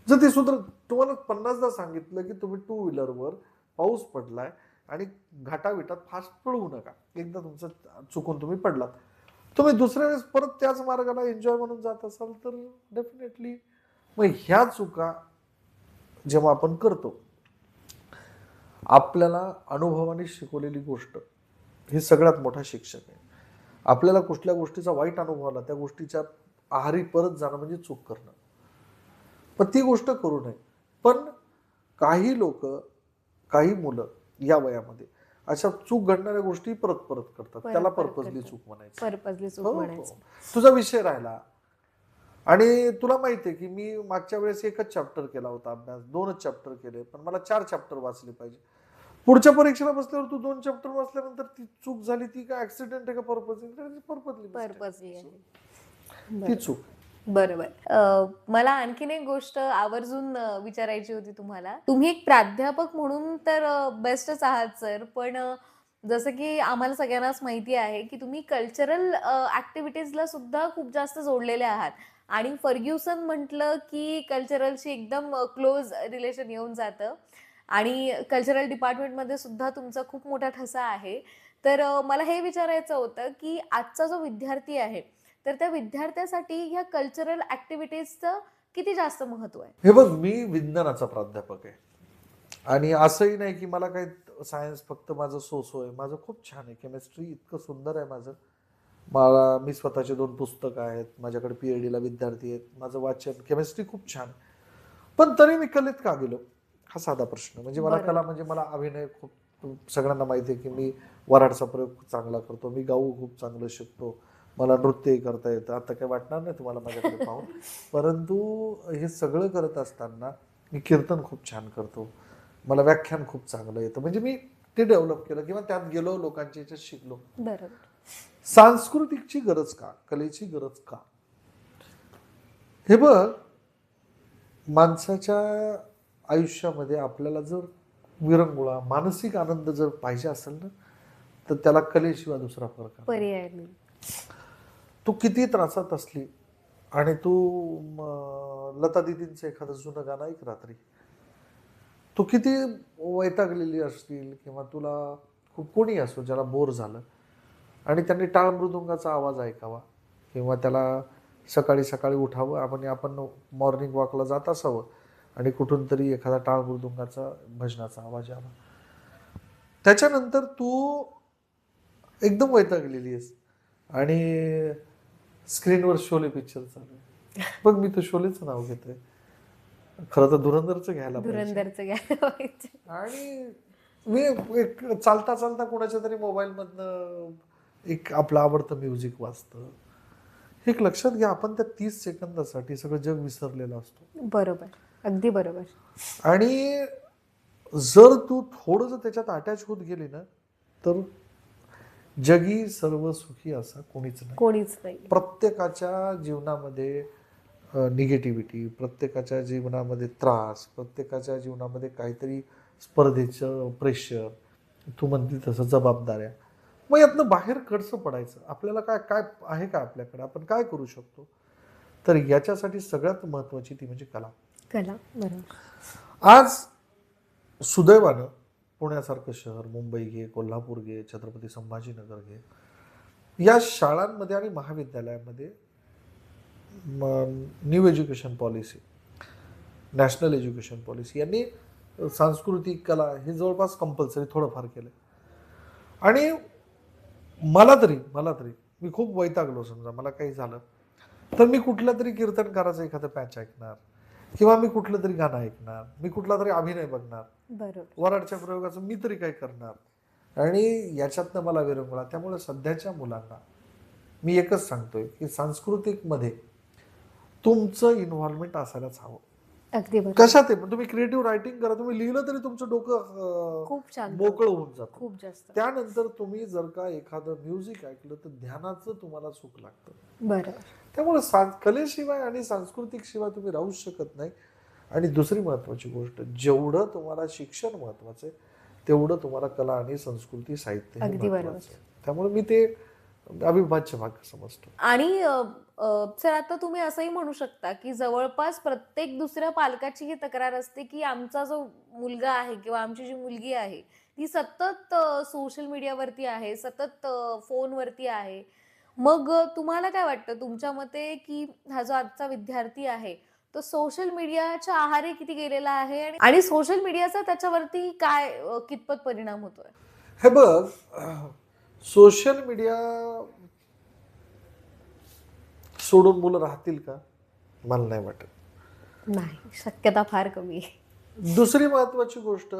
जर ती सुद्धा तुम्हाला 50दा सांगितलं की तुम्ही 2 व्हीलरवर पाऊस पडलाय आणि घाटाविटात फास्ट पळवू नका, एकदा तुमचं चुकून तुम्ही पडलात तुम्ही दुसऱ्या वेळेस परत त्याच मार्गाला एन्जॉय म्हणून जात असाल तर डेफिनेटली मग ह्या चुका जेव्हा आपण करतो, आपल्याला अनुभवाने शिकवलेली गोष्ट ही सगळ्यात मोठा शिक्षक आहे. आपल्याला कुठल्या गोष्टीचा वाईट अनुभव आला त्या गोष्टीच्या आहारी परत जाणं म्हणजे चूक करणं. पण ती गोष्ट करू नये. पण काही लोक, काही मुलं या वयामध्ये अशा चूक घडणाऱ्या गोष्टी परत परत करतात. त्याला पर्पजली चूक म्हणायचं. पर्पजली चूक हो, म्हणायचं. हो. तुझा विषय राहिला आणि तुला माहिती आहे की मी मागच्या वेळेस एकच चॅप्टर केला होता अभ्यास, 2च चॅप्टर केले, पण मला 4 चॅप्टर वाचले पाहिजे. पुढच्या परीक्षेला बसल्यावर तू 2 चॅप्टर वाचल्यानंतर ती चूक झाली, ती काय ऍक्सिडेंट आहे का पर्पजली पर्पजली आहे. ती चूक. बरोबर. मला आणखीन एक गोष्ट आवर्जून विचारायची होती तुम्हाला. तुम्ही एक प्राध्यापक म्हणून तर बेस्टच आहात सर, पण जसं की आम्हाला सगळ्यांनाच माहिती आहे की तुम्ही कल्चरल ऍक्टिव्हिटीजला सुद्धा खूप जास्त जोडलेले आहात आणि फर्ग्युसन म्हटलं की कल्चरलशी एकदम क्लोज रिलेशन येऊन जातं आणि कल्चरल डिपार्टमेंटमध्ये सुद्धा तुमचा खूप मोठा ठसा आहे. तर मला हे विचारायचं होतं की आजचा जो विद्यार्थी आहे तर त्या विद्यार्थ्यासाठी ह्या कल्चरल ऍक्टिव्हिटीजचं किती जास्त महत्व आहे? हे बघ, मी विज्ञानाचा प्राध्यापक आहे आणि असंही नाही की मला काही सायन्स फक्त माझं सोसो आहे. माझं खूप छान आहे. केमिस्ट्री इतकं सुंदर आहे माझं. मी स्वतःचे 2 पुस्तकं आहेत. माझ्याकडे PhD ला विद्यार्थी आहेत. माझं वाचन केमिस्ट्री खूप छान. पण तरी मी कलेत का गेलो हा साधा प्रश्न. म्हणजे मला बरोबर. कला म्हणजे मला अभिनय खूप, सगळ्यांना माहिती आहे की मी वऱ्हाडचा प्रयोग चांगला करतो. मी गाऊ खूप चांगलं शिकतो. मला नृत्यही करता येतं. आता काय वाटणार नाही तुम्हाला माझ्याकडे पाहून. परंतु हे सगळं करत असताना मी कीर्तन खूप छान करतो. मला व्याख्यान खूप चांगलं येतं. म्हणजे मी ते डेव्हलप केलं किंवा त्यात गेलो, लोकांच्या याच्यात शिकलो. बरोबर. सांस्कृतिकची गरज का, कलेची गरज का? हे बघ, माणसाच्या आयुष्यामध्ये आपल्याला जर विरंगुळा, मानसिक आनंद जर पाहिजे असेल ना, तर त्याला कलेशिवाय दुसरा फरक आहे. पर्याय नाही. तू किती त्रासात असली आणि तू लता दीदींचं एखादं जुनं गाणं ऐक रात्री. तू किती वैतागलेली असतील किंवा तुला खूप कोणी असो ज्याला बोर झालं आणि त्यांनी टाळ मृदुंगाचा आवाज ऐकावा किंवा त्याला सकाळी सकाळी उठावं, आपण मॉर्निंग वॉकला जात असावं आणि कुठून तरी एखादा टाळ मृदुंगाचा भजनाचा आवाज यावा. त्याच्यानंतर तू एकदम वैतागलेली आहेस आणि स्क्रीनवर शोले पिक्चर चालू आहे. बघ, मी तर शोलेचं नाव घेतोय, खरं तर धुरंधरचं घ्यायला पाहिजे. धुरंधरचं घ्यायला पाहिजे. आणि मी एक चालता चालता कोणाच्या तरी मोबाईलमधनं एक आपलं आवडतं म्युझिक वाजतं. एक लक्षात घ्या, आपण त्या 30 सेकंदासाठी सगळं जग विसरलेलं असतो. बरोबर. अगदी बरोबर. आणि जर तू थोडं जर त्याच्यात अटॅच होत गेली ना, तर जगी सर्व सुखी असा कोणीच नाही. कोणीच नाही. प्रत्येकाच्या जीवनामध्ये निगेटिव्हिटी, प्रत्येकाच्या जीवनामध्ये त्रास, प्रत्येकाच्या जीवनामध्ये काहीतरी स्पर्धेचं प्रेशर, तू म्हणते तसं जबाबदाऱ्या. मग यातनं बाहेर कसं पडायचं? आपल्याला काय काय आहे का आपल्याकडे? आपण काय करू शकतो? तर याच्यासाठी सगळ्यात महत्त्वाची ती म्हणजे कला. कला. बरोबर. आज सुदैवानं पुण्यासारखं शहर, मुंबई घे, कोल्हापूर घे, छत्रपती संभाजीनगर घे, या शाळांमध्ये आणि महाविद्यालयामध्ये new education policy, national education policy यांनी सांस्कृतिक कला हे जवळपास कंपल्सरी थोडंफार केलं. आणि मला तरी मी खूप वैतागलो. समजा मला काही झालं तर मी कुठल्या तरी कीर्तनकाराचं एखादं पॅच ऐकणार किंवा मी कुठलं तरी गाणं ऐकणार, मी कुठला तरी अभिनय बघणार, बरोबर. वऱ्हाडच्या प्रयोगाचं मी तरी काय करणार आणि याच्यातनं मला विरंगुळा. त्यामुळे सध्याच्या मुलांना मी एकच सांगतोय की सांस्कृतिकमध्ये तुमचं इन्व्हॉल्वमेंट असायलाच हवं. अगदी बरोबर. कशात आहे? पण तुम्ही क्रिएटिव्ह रायटिंग करा, तुम्ही लिहिलं तरी तुमचं डोकं खूप छान. मोकळं होऊन जातं. खूप जास्त. त्यानंतर तुम्ही जर का एखादं म्युझिक ऐकलं तर ध्यानाचं तुम्हाला सुख लागतं. बरोबर. त्यामुळे कलेशिवाय आणि सांस्कृतिक शिवाय तुम्ही राहूच शकत नाही. आणि दुसरी महत्वाची गोष्ट, जेवढं तुम्हाला शिक्षण महत्वाचं आहे तेवढं तुम्हाला कला आणि संस्कृती, साहित्य हे अगदी बरोबर. महत्वाचं आहे. त्यामुळे मी ते अविभाज्य भाग समजतो. आणि सर आता तुम्ही असंही म्हणू शकता की जवळपास प्रत्येक दुसऱ्या पालकाची ही तक्रार असते की आमचा जो मुलगा आहे किंवा आमची जी मुलगी आहे ती सतत सोशल मीडियावरती आहे, सतत फोनवरती आहे. मग तुम्हाला काय वाटतं तुमच्या मते की हा जो आजचा विद्यार्थी आहे तो सोशल मीडियाच्या आहारी किती गेलेला आहे आणि सोशल मीडियाचा त्याच्यावरती काय कितपत परिणाम होतोय? हे बघ, सोशल मीडिया सोडून मुलं राहतील का? मला नाही वाटत. नाही, शक्यता फार कमी आहे. दुसरी महत्वाची गोष्ट,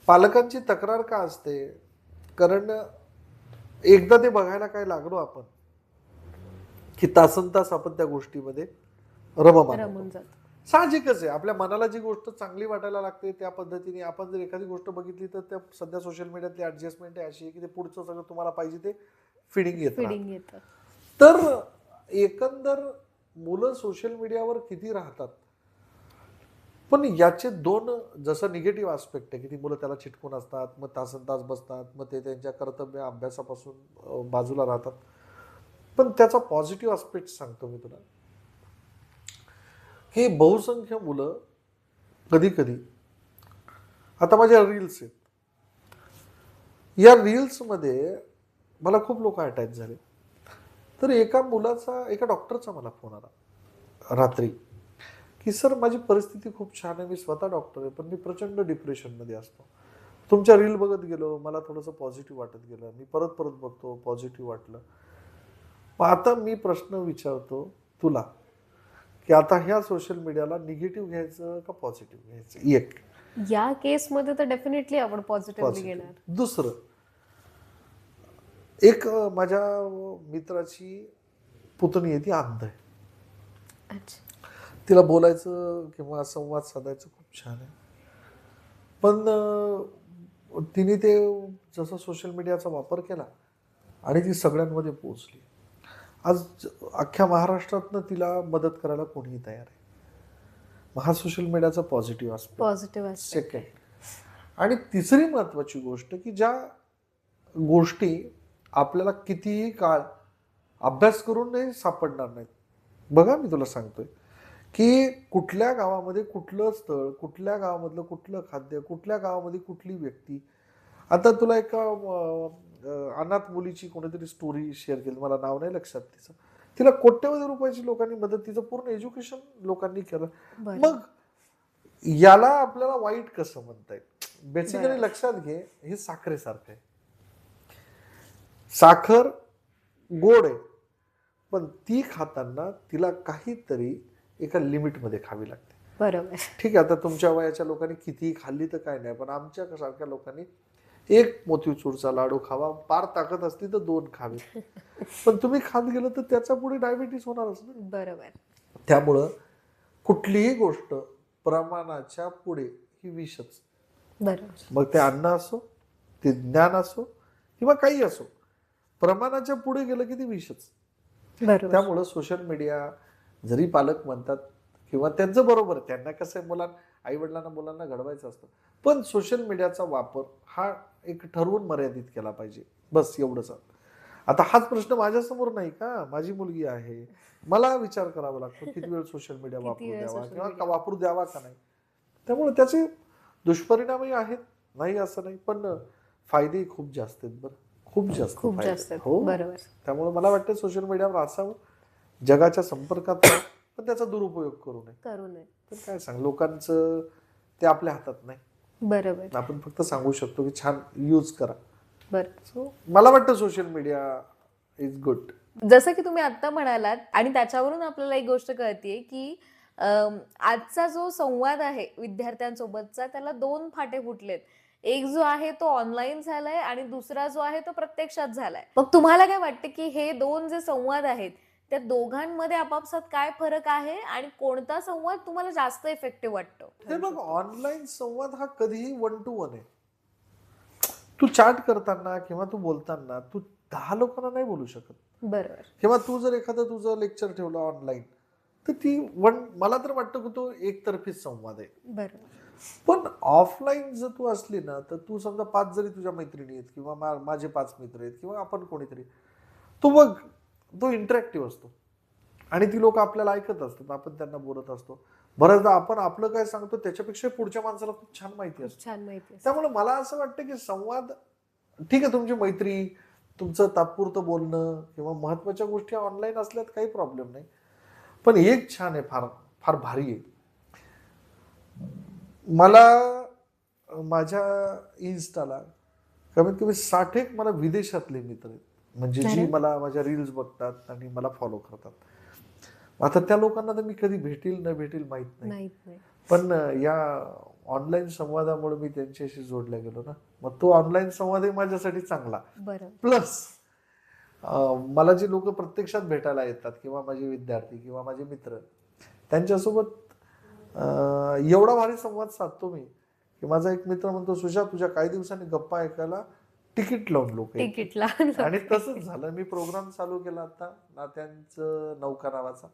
पालकांची तक्रार का असते? कारण एकदा ते बघायला काय लागलो आपण की तासनतास आपण त्या गोष्टीमध्ये रममाण होतो. रमून जात. साहजिकच आहे, आपल्या मनाला जी गोष्ट चांगली वाटायला लागते त्या पद्धतीने आपण जर एखादी गोष्ट बघितली तर त्या सध्या सोशल मीडियातली ऍडजस्टमेंट आहे अशी आहे की ते पुढचं सगळं तुम्हाला पाहिजे ते फिडिंग येत राहतं. फिडिंग येतं. तर एकंदर मुलं सोशल मीडियावर किती राहतात, पण याचे दोन, जसं निगेटिव्ह आस्पेक्ट आहे की ती मुलं त्याला चिटकून असतात, मग तासनतास बसतात, मग ते त्यांच्या कर्तव्य अभ्यासापासून बाजूला राहतात. पण त्याचा पॉझिटिव्ह आस्पेक्ट सांगतो मी तुला, की बहुसंख्य मुलं कधी कधी, आता माझ्या रील्स आहेत, या रील्समध्ये मला खूप लोक अटॅच झाले. तर एका डॉक्टरचा मला फोन आला रात्री की सर माझी परिस्थिती खूप छान आहे, मी स्वतः डॉक्टर आहे, पण मी प्रचंड डिप्रेशनमध्ये असतो. तुमच्या रील बघत गेलो, मला थोडंसं पॉझिटिव्ह वाटत गेलं, मी परत परत बघतो, पॉझिटिव्ह वाटलं. मग आता मी प्रश्न विचारतो तुला की आता ह्या सोशल मीडियाला निगेटिव्ह घ्यायचं का पॉझिटिव्ह घ्यायचं? एक या केसमध्ये तर डेफिनेटली आपण पॉझिटिव्हली पॉझिटिव्ह. घेणार. दुसरं, एक माझ्या मित्राची पुतणी आहे, ती अंध आहे. अच्छा. तिला बोलायचं किंवा संवाद साधायचं खूप छान आहे, पण तिने ते जसं सोशल मीडियाचा वापर केला आणि ती सगळ्यांमध्ये पोहोचली. आज अख्ख्या महाराष्ट्रातनं तिला मदत करायला कोणीही तयार आहे. मग हा सोशल मीडियाचा पॉझिटिव्ह आस्पेक्ट. पॉझिटिव्ह सेकंड, आणि तिसरी महत्वाची गोष्ट की ज्या गोष्टी आपल्याला कितीही काळ अभ्यास करूनही सापडणार नाहीत. बघा, मी तुला सांगतोय की कुठल्या गावामध्ये कुठलं स्थळ, कुठल्या गावामधलं कुठलं खाद्य, कुठल्या गावामध्ये कुठली व्यक्ती. आता तुला एका अनाथ मुलीची कोणीतरी स्टोरी शेअर केली, मला नाव नाही लक्षात तिचं. तिला कोट्यवधी रुपयाची लोकांनी मदत, तिचं पूर्ण एज्युकेशन लोकांनी केलं. मग याला आपल्याला वाईट कसं म्हणता येईल? बेसिकली लक्षात घे, हे साखरेसारखं आहे. साखर गोड आहे, पण ती खाताना तिला काहीतरी एका लिमिटमध्ये खावी लागते. बरोबर. ठीक आहे, आता तुमच्या वयाच्या लोकांनी कितीही खाल्ली तर काय नाही, पण आमच्या सारख्या लोकांनी एक मोतीचूरचा लाडू खावा, फार ताकद असली तर 2 खावे, पण तुम्ही खात गेलं तर त्याच्या पुढे डायबिटीस होणारच ना. बरोबर. त्यामुळं कुठलीही गोष्ट प्रमाणाच्या पुढे ही विषच. बरोबर. मग ते अन्न असो, ते ज्ञान असो किंवा काही असो, प्रमाणाच्या पुढे गेलं की ती विषच. बरोबर. त्यामुळं सोशल मीडिया जरी पालक म्हणतात किंवा त्यांचं बरोबर आहे, त्यांना कसं आहे, आई वडिलांना मुलांना घडवायचं असतं, पण सोशल मीडियाचा वापर हा एक ठरवून मर्यादित केला पाहिजे, बस एवढंच. आता हाच प्रश्न माझ्यासमोर नाही का, माझी मुलगी आहे, मला विचार करावा लागतो किती वेळ सोशल मीडिया वापरू वेळ द्यावा social किंवा media? वापरू द्यावा का नाही. त्यामुळे त्याचे दुष्परिणामही आहेत, नाही असं नाही, पण फायदेही खूप जास्त आहेत. बरं, खूप जास्त खूप फायदे. जास्त. हो, बरोबर. त्यामुळे मला वाटतं सोशल मीडियावर असावं, जगाच्या संपर्कात राहावं, पण त्याचा दुरुपयोग करू नये. करू नये. पण काय सांग, लोकांचं ते आपल्या हातात नाही. बरोबर. आपण फक्त सांगू शकतो की छान यूज करा. बरं. सो मला वाटतं सोशल मीडिया इज गुड. जसं की तुम्ही आता म्हणालात आणि त्याच्यावरून आपल्याला एक गोष्ट कळतीये की आजचा जो संवाद आहे विद्यार्थ्यांसोबतचा त्याला 2 फाटे फुटलेत. एक जो आहे तो ऑनलाईन झालाय आणि दुसरा जो आहे तो प्रत्यक्षात झालाय. मग तुम्हाला काय वाटतं की हे 2 जे संवाद आहेत त्या दोघांमध्ये आपापसात काय फरक आहे आणि कोणता संवाद तुम्हाला जास्त इफेक्टिव्ह वाटतो? हे बघ, ऑनलाईन संवाद हा कधीही 1 to 1 आहे. तू चॅट करताना किंवा तू बोलताना तू 10 लोकांना नाही बोलू शकत. बरोबर. किंवा तू जर एखादं तुझं लेक्चर ठेवलं ऑनलाईन तर मला तर वाटतं की तो एकतर्फीच संवाद आहे. बरोबर. पण ऑफलाईन जर तू असली ना, तर तू समजा 5 जरी तुझ्या मैत्रिणी आहेत किंवा माझे 5 मित्र आहेत किंवा आपण कोणीतरी, तो बघ, तो इंटरॅक्टिव्ह असतो आणि ती लोक आपल्याला ऐकत असतात, आपण त्यांना बोलत असतो. बऱ्याचदा आपण आपलं काय सांगतो त्याच्यापेक्षा पुढच्या माणसाला खूप छान माहिती असते. छान माहिती आहे. त्यामुळे मला असं वाटतं की संवाद, ठीक आहे, तुमची मैत्री, तुमचं तात्पुरतं बोलणं किंवा महत्वाच्या गोष्टी ऑनलाईन असल्यात काही प्रॉब्लेम नाही. पण एक छान आहे, फार फार भारी आहे. मला माझ्या इन्स्टाला कमीत कमी 60 एक मला विदेशातले मित्र आहेत, म्हणजे जी अरे. मला माझ्या रील्स बघतात आणि मला फॉलो करतात. आता त्या लोकांना तर मी कधी भेटील न भेटील माहित नाही, माहित नाही. पण या ऑनलाईन संवादामुळे मी त्यांच्याशी जोडल्या गेलो ना, मग तो ऑनलाईन संवादही माझ्यासाठी चांगला. बरं. प्लस मला जे लोक प्रत्यक्षात भेटायला येतात किंवा माझे विद्यार्थी किंवा माझे मित्र, त्यांच्यासोबत एवढा भारी संवाद साधतो मी की माझा एक मित्र म्हणतो, सुशा तुझ्या काही दिवसांनी गप्पा ऐकायला तिकीट लावून लोक येतात. तिकीटला आणि तसंच झालं. मी प्रोग्राम चालू केला आता नात्यांचं नौका नावाचा,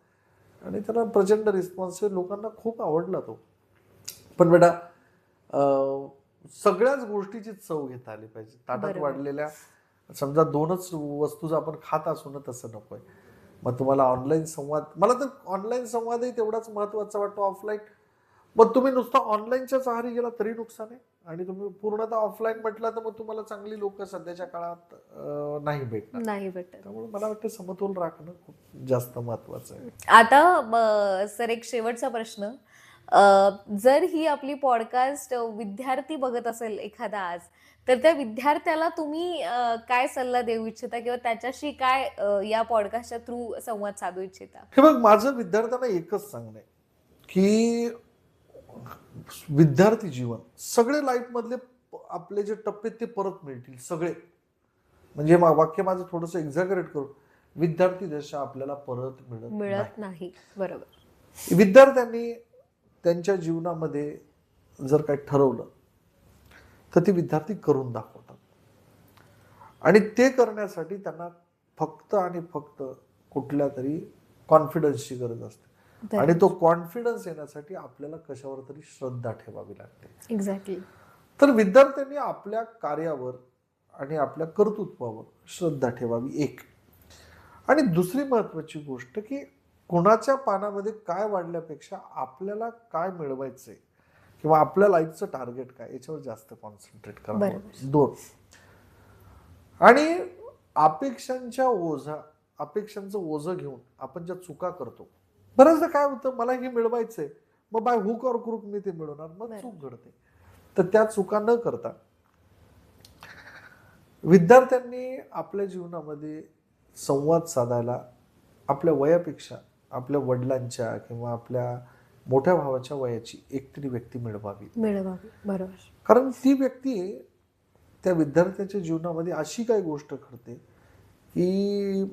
आणि त्याला प्रचंड रिस्पॉन्स आहे, लोकांना खूप आवडला तो. पण बेटा सगळ्याच गोष्टीची चव घेता आली पाहिजे. ताटात बरोबर. वाढलेल्या समजा 2च वस्तू जर आपण खात असू ना, तसं नकोय. मग तुम्हाला ऑनलाईन संवाद, मला तर ऑनलाईन संवादही तेवढाच महत्वाचा वाटतो ऑफलाईन. मग तुम्ही नुसतं ऑनलाईनच्याच आहारी गेला तरी नुकसान आहे, आणि तुम्ही पूर्णतः ऑफलाईन म्हटलं तर मग तुम्हाला चांगली लोक सध्याच्या काळात नाही भेटणार. नाही भेटत. त्यामुळे मला वाटतं समतोल राखणं खूप जास्त महत्वाचं आहे. आता सर एक शेवटचा प्रश्न, जर ही आपली पॉडकास्ट विद्यार्थी बघत असेल एखादा आज, तर त्या विद्यार्थ्याला तुम्ही काय सल्ला देऊ इच्छिता किंवा त्याच्याशी काय या पॉडकास्टच्या थ्रू संवाद साधू इच्छिता? हे बघ, माझं विद्यार्थ्यांना एकच सांगणं आहे की विद्यार्थी जीवन सगळे लाईफ मधले आपले जे टप्पे ते परत मिळतील सगळे. म्हणजे वाक्य माझं थोडंसं एक्झॅगरेट करून, विद्यार्थी दशा आपल्याला परत मिळत नाही. बरोबर. विद्यार्थ्यांनी त्यांच्या जीवनामध्ये जर काही ठरवलं तर ते विद्यार्थी करून दाखवतात, आणि ते करण्यासाठी त्यांना फक्त आणि फक्त कुठल्या तरी कॉन्फिडन्सची गरज असते. आणि तो कॉन्फिडन्स येण्यासाठी आपल्याला कशावर तरी श्रद्धा ठेवावी लागते. एक्झॅक्टली. तर विद्यार्थ्यांनी आपल्या कार्यावर आणि आपल्या कर्तृत्वावर श्रद्धा ठेवावी एक. आणि दुसरी महत्वाची गोष्ट की कोणाच्या पानामध्ये काय वाढल्यापेक्षा आपल्याला काय मिळवायचंय किंवा आपल्या लाईफचं टार्गेट काय याच्यावर जास्त कॉन्सन्ट्रेट करावं. 2. आणि अपेक्षांचं ओझं घेऊन आपण ज्या चुका करतो, बऱ्याचदा काय होतं, मला हे मिळवायचंय, मग बाय हुक और क्रूक मी ते मिळवणार, मग चूक घडते. तर त्या चुका न करता विद्यार्थ्यांनी आपल्या जीवनामध्ये संवाद साधायला आपल्या वयापेक्षा आपल्या वडिलांच्या किंवा आपल्या मोठ्या भावाच्या वयाची एकतरी व्यक्ती मिळवावी. बरोबर. कारण ती व्यक्ती त्या विद्यार्थ्याच्या जीवनामध्ये अशी काही गोष्ट घडते की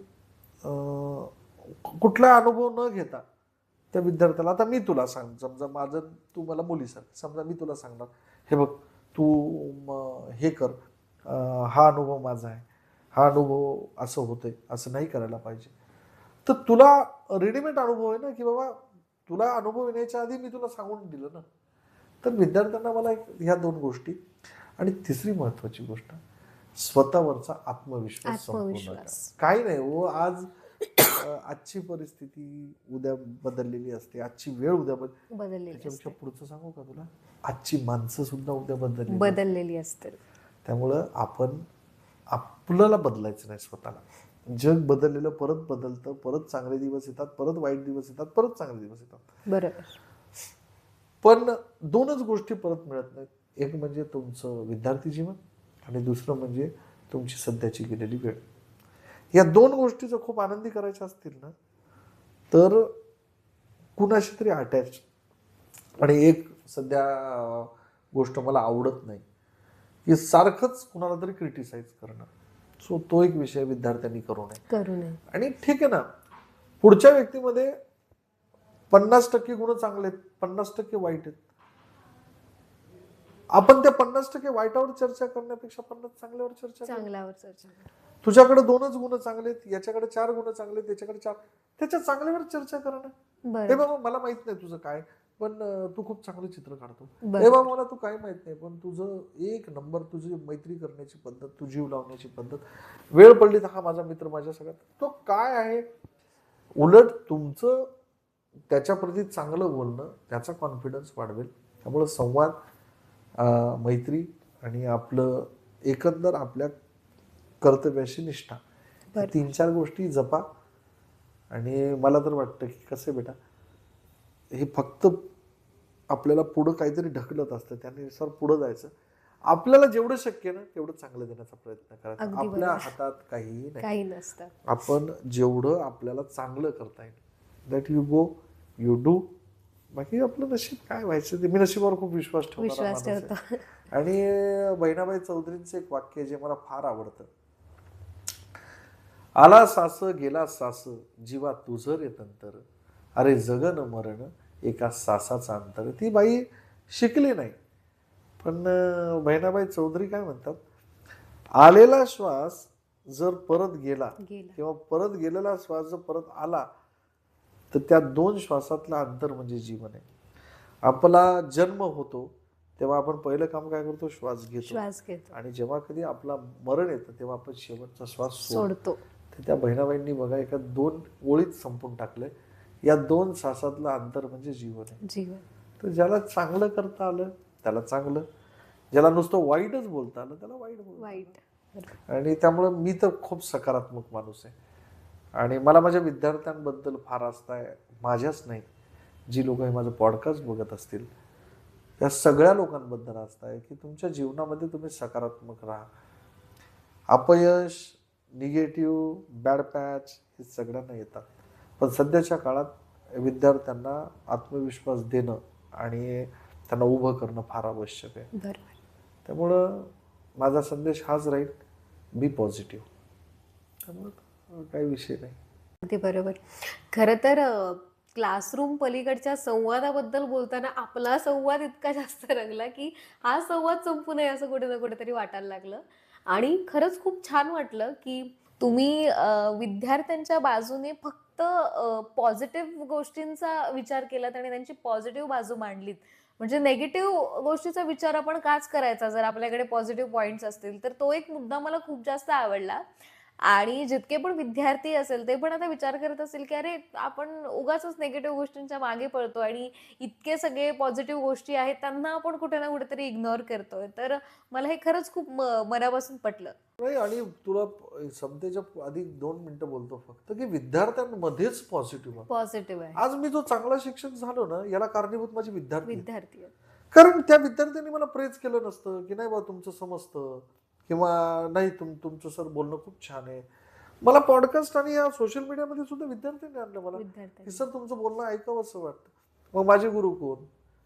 कुठला अनुभव न घेता त्या विद्यार्थ्याला, आता मी तुला सांग, समजा माझं, तू मला मुलीसारखं, समजा मी तुला सांगणार, हे बघ तू हे कर, हा अनुभव माझा आहे, हा अनुभव असं होतंय, असं नाही करायला पाहिजे. तर तुला रेडीमेड अनुभव आहे ना, की बाबा तुला अनुभव येण्याच्या आधी मी तुला सांगून दिलं ना. तर विद्यार्थ्यांना मला ह्या 2 गोष्टी, आणि तिसरी महत्वाची गोष्ट स्वतःवरचा आत्मविश्वास संपूर्ण. काही नाही हो, आजची परिस्थिती उद्या बदललेली असते, आजची वेळ उद्या बदललेली. त्याच्यापेक्षा पुढचं सांगू का तुला, आजची माणसं सुद्धा उद्या बदललेली असते. त्यामुळं आपण आपल्याला बदलायचं नाही स्वतःला. जग बदललेलं परत बदलतं, परत चांगले दिवस येतात, परत वाईट दिवस येतात, परत चांगले दिवस येतात. बरोबर. पण 2च गोष्टी परत मिळत नाहीत. एक म्हणजे तुमचं विद्यार्थी जीवन, आणि दुसरं म्हणजे तुमची सध्याची गेलेली वेळ. या 2 गोष्टी जर खूप आनंदी करायच्या असतील ना, तर कुणाशी तरी अटॅच. आणि एक सध्या गोष्ट मला आवडत नाही की सारखंच कुणाला तरी क्रिटिसाइज करणं. सो तो एक विषय विद्यार्थ्यांनी करू नये. आणि ठीक आहे ना, पुढच्या व्यक्तीमध्ये 50% गुण चांगले आहेत, 50% वाईट आहेत. आपण त्या 50% वाईटावर चर्चा करण्यापेक्षा 50 चांगल्यावर चर्चा. तुझ्याकडे 2च गुण चांगले आहेत, याच्याकडे 4 गुण चांगले आहेत, याच्याकडे 4, त्याच्या चांगल्यावर चर्चा करणं. हे बाबा मला माहित नाही तुझं काय, पण तू खूप चांगलं चित्र काढतो. हे बाबा मला तू काय माहित नाही, पण तुझं 1 नंबर, तुझी मैत्री करण्याची पद्धत, तू जीव लावण्याची पद्धत, वेळ पडली तर हा माझा मित्र माझ्या सगळ्यात, तो काय आहे. उलट तुमचं त्याच्याप्रती चांगलं बोलणं त्याचा कॉन्फिडन्स वाढवेल. त्यामुळे संवाद, मैत्री आणि आपलं एकंदर आपल्या कर्तव्याशी निष्ठा, बरं. 3-4 गोष्टी जपा. आणि मला तर वाटतं की कसं बेटा, हे फक्त आपल्याला पुढं काहीतरी ढकलत असतं, त्यानुसार पुढं जायचं. आपल्याला जेवढं शक्य आहे ना तेवढं चांगलं देण्याचा प्रयत्न करायचा. अगदी आपल्या बरोबर. हातात काहीही नाही. काही नसतं. आपण जेवढं आपल्याला चांगलं करता येईल that you go, you do. बाकी आपलं नशीब काय व्हायचं ते. मी नशिबावर खूप विश्वास ठेवणारा विश्वास माणूस ठेवतो. आहे. आणि बहिणाबाई चौधरींचं एक वाक्य जे मला फार आवडतं, आला सास गेला सास जीवा तुझं रे तंतर, अरे जगन मरण एका सासाचा अंतर. ती बाई शिकली नाही, पण बहिणाबाई चौधरी काय म्हणतात, आलेला श्वास जर परत गेला गेला. किंवा परत गेलेला श्वास जर परत आला तर त्या 2 श्वासातला अंतर म्हणजे जीवन आहे. आपला जन्म होतो तेव्हा आपण पहिलं काम काय करतो, श्वास घेतो. श्वास घेतो, आणि जेव्हा कधी आपला मरण येतं तेव्हा आपण शेवटचा श्वास सोडतो. सोडतो. तर त्या बहिणाबाईंनी बघा एका 2 ओळीत संपून टाकलंय, या 2 श्वासातलं अंतर म्हणजे जीवन आहे. जीवन. तर ज्याला चांगलं करता आलं त्याला चांगलं, ज्याला नुसतं वाईटच बोलता आलं त्याला वाईट बोलता आलं. वाईट. आणि त्यामुळं मी तर खूप सकारात्मक माणूस आहे. आणि मला माझ्या विद्यार्थ्यांबद्दल फार आस्था आहे. माझ्याच नाही, जी लोक हे माझं पॉडकास्ट बघत असतील त्या सगळ्या लोकांबद्दल आस्था आहे की तुमच्या जीवनामध्ये तुम्ही सकारात्मक राहा. अपयश, निगेटिव्ह, बॅड पॅच हे सगळ्यांना येतात, पण सध्याच्या काळात विद्यार्थ्यांना आत्मविश्वास देणं आणि त्यांना उभं करणं फार आवश्यक आहे. बरोबर. त्यामुळं माझा संदेश हाच राहील, बी पॉझिटिव्ह. त्यामुळं काही विषय नाही. अगदी बरोबर. खरं तर क्लासरूम पलीकडच्या संवादाबद्दल बोलताना आपला संवाद इतका जास्त रंगला की हा संवाद संपू नये असं कुठे ना कुठेतरी वाटायला लागलं. आणि खरंच खूप छान वाटलं की तुम्ही विद्यार्थ्यांच्या बाजूने फक्त पॉझिटिव्ह गोष्टींचा विचार केलात आणि त्यांची पॉझिटिव्ह बाजू मांडलीत. म्हणजे नेगेटिव्ह गोष्टीचा विचार आपण काच करायचा जर आपल्याकडे पॉझिटिव्ह पॉईंट्स असतील तर. तो एक मुद्दा मला खूप जास्त आवडला. आणि जितके पण विद्यार्थी असेल ते पण आता विचार करत असेल की अरे आपण उगाचच निगेटिव्ह गोष्टींच्या मागे पळतो आणि इतके सगळे पॉझिटिव्ह गोष्टी आहेत त्यांना आपण कुठे ना कुठेतरी इग्नोर करतोय. तर मला हे खरंच खूप मनापासून पटलं. नाही, आणि तुला समतेच्या आधी 2 मिनिटं बोलतो फक्त की विद्यार्थ्यांमध्येच पॉझिटिव्ह आहे. पॉझिटिव्ह आहे. आज मी जो चांगला शिक्षक झालो ना याला कारणीभूत माझे विद्यार्थी आहेत. विद्यार्थी आहेत. कारण त्या विद्यार्थ्यांनी मला प्रेज केलं नसतं की नाही बा तुमचं समजतं, किंवा नाही तुमचं सर बोलणं खूप छान आहे. मला पॉडकास्ट आणि या सोशल मीडियामध्ये सुद्धा विद्यार्थ्यांनी आणलं मला की विद्यार्थी. सर तुमचं बोलणं ऐकावं असं वाटतं. मग माझे गुरु कोण,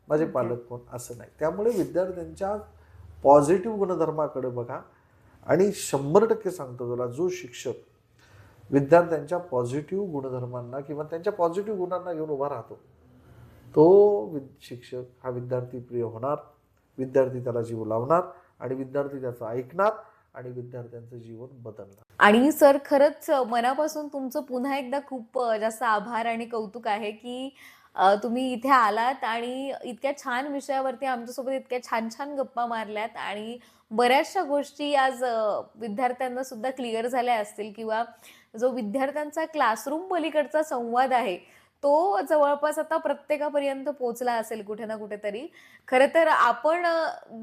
माझे पालक कोण, असं नाही. त्यामुळे विद्यार्थ्यांच्या पॉझिटिव्ह गुणधर्माकडे बघा. आणि 100% सांगतो तुला, जो शिक्षक विद्यार्थ्यांच्या पॉझिटिव्ह गुणधर्मांना किंवा त्यांच्या पॉझिटिव्ह गुणांना घेऊन उभा राहतो तो शिक्षक हा विद्यार्थी प्रिय होणार, विद्यार्थी त्याला जीव लावणार आणि विद्यार्थी त्याचं ऐकणार आणि विद्यार्थ्यांचं जीवन बदलणार. आणि सर खरंच मनापासून तुमचं पुन्हा एकदा खूप जास्त आभार आणि कौतुक आहे की तुम्ही इथे आलात आणि इतक्या छान विषयावरती आमच्यासोबत इतक्या छान छान गप्पा मारल्यात आणि बऱ्याचशा गोष्टी आज विद्यार्थ्यांना सुद्धा क्लिअर झाल्या असतील किंवा जो विद्यार्थ्यांचा क्लासरूम पलीकडचा संवाद आहे तो जवळपास आता प्रत्येकापर्यंत पोहोचला असेल कुठे ना कुठेतरी. खरं तर आपण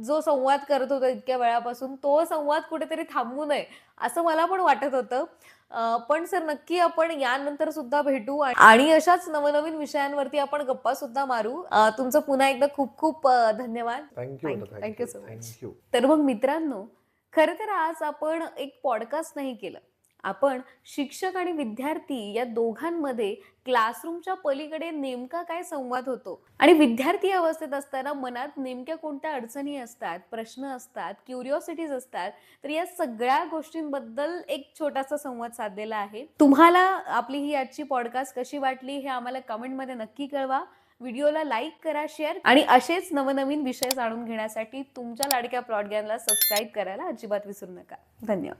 जो संवाद करत होतो इतक्या वेळापासून तो संवाद कुठेतरी थांबू नये असं मला पण वाटत होतं. पण सर नक्की आपण यानंतर सुद्धा भेटू आणि अशाच नवनवीन विषयांवरती आपण गप्पा सुद्धा मारू. तुमचं पुन्हा एकदा खूप खूप धन्यवाद. Thank you so much. थँक्यू. तर मग मित्रांनो, खरं तर आज आपण एक पॉडकास्ट नाही केलं. आपण शिक्षक आणि विद्यार्थी या दोघांमध्ये क्लासरूमच्या पलीकडे नेमका काय संवाद होतो आणि विद्यार्थी अवस्थेत असताना मनात नेमक्या कोणत्या अडचणी असतात, प्रश्न असतात, क्युरिओसिटीज असतात, तर या सगळ्या गोष्टींबद्दल एक छोटासा संवाद साधलेला आहे. तुम्हाला आपली ही आजची पॉडकास्ट कशी वाटली हे आम्हाला कमेंटमध्ये नक्की कळवा. व्हिडिओला लाईक करा, शेअर आणि असेच नवनवीन विषय जाणून घेण्यासाठी तुमच्या लाडक्या प्लॉट ज्ञानला सबस्क्राईब करायला अजिबात विसरू नका. धन्यवाद.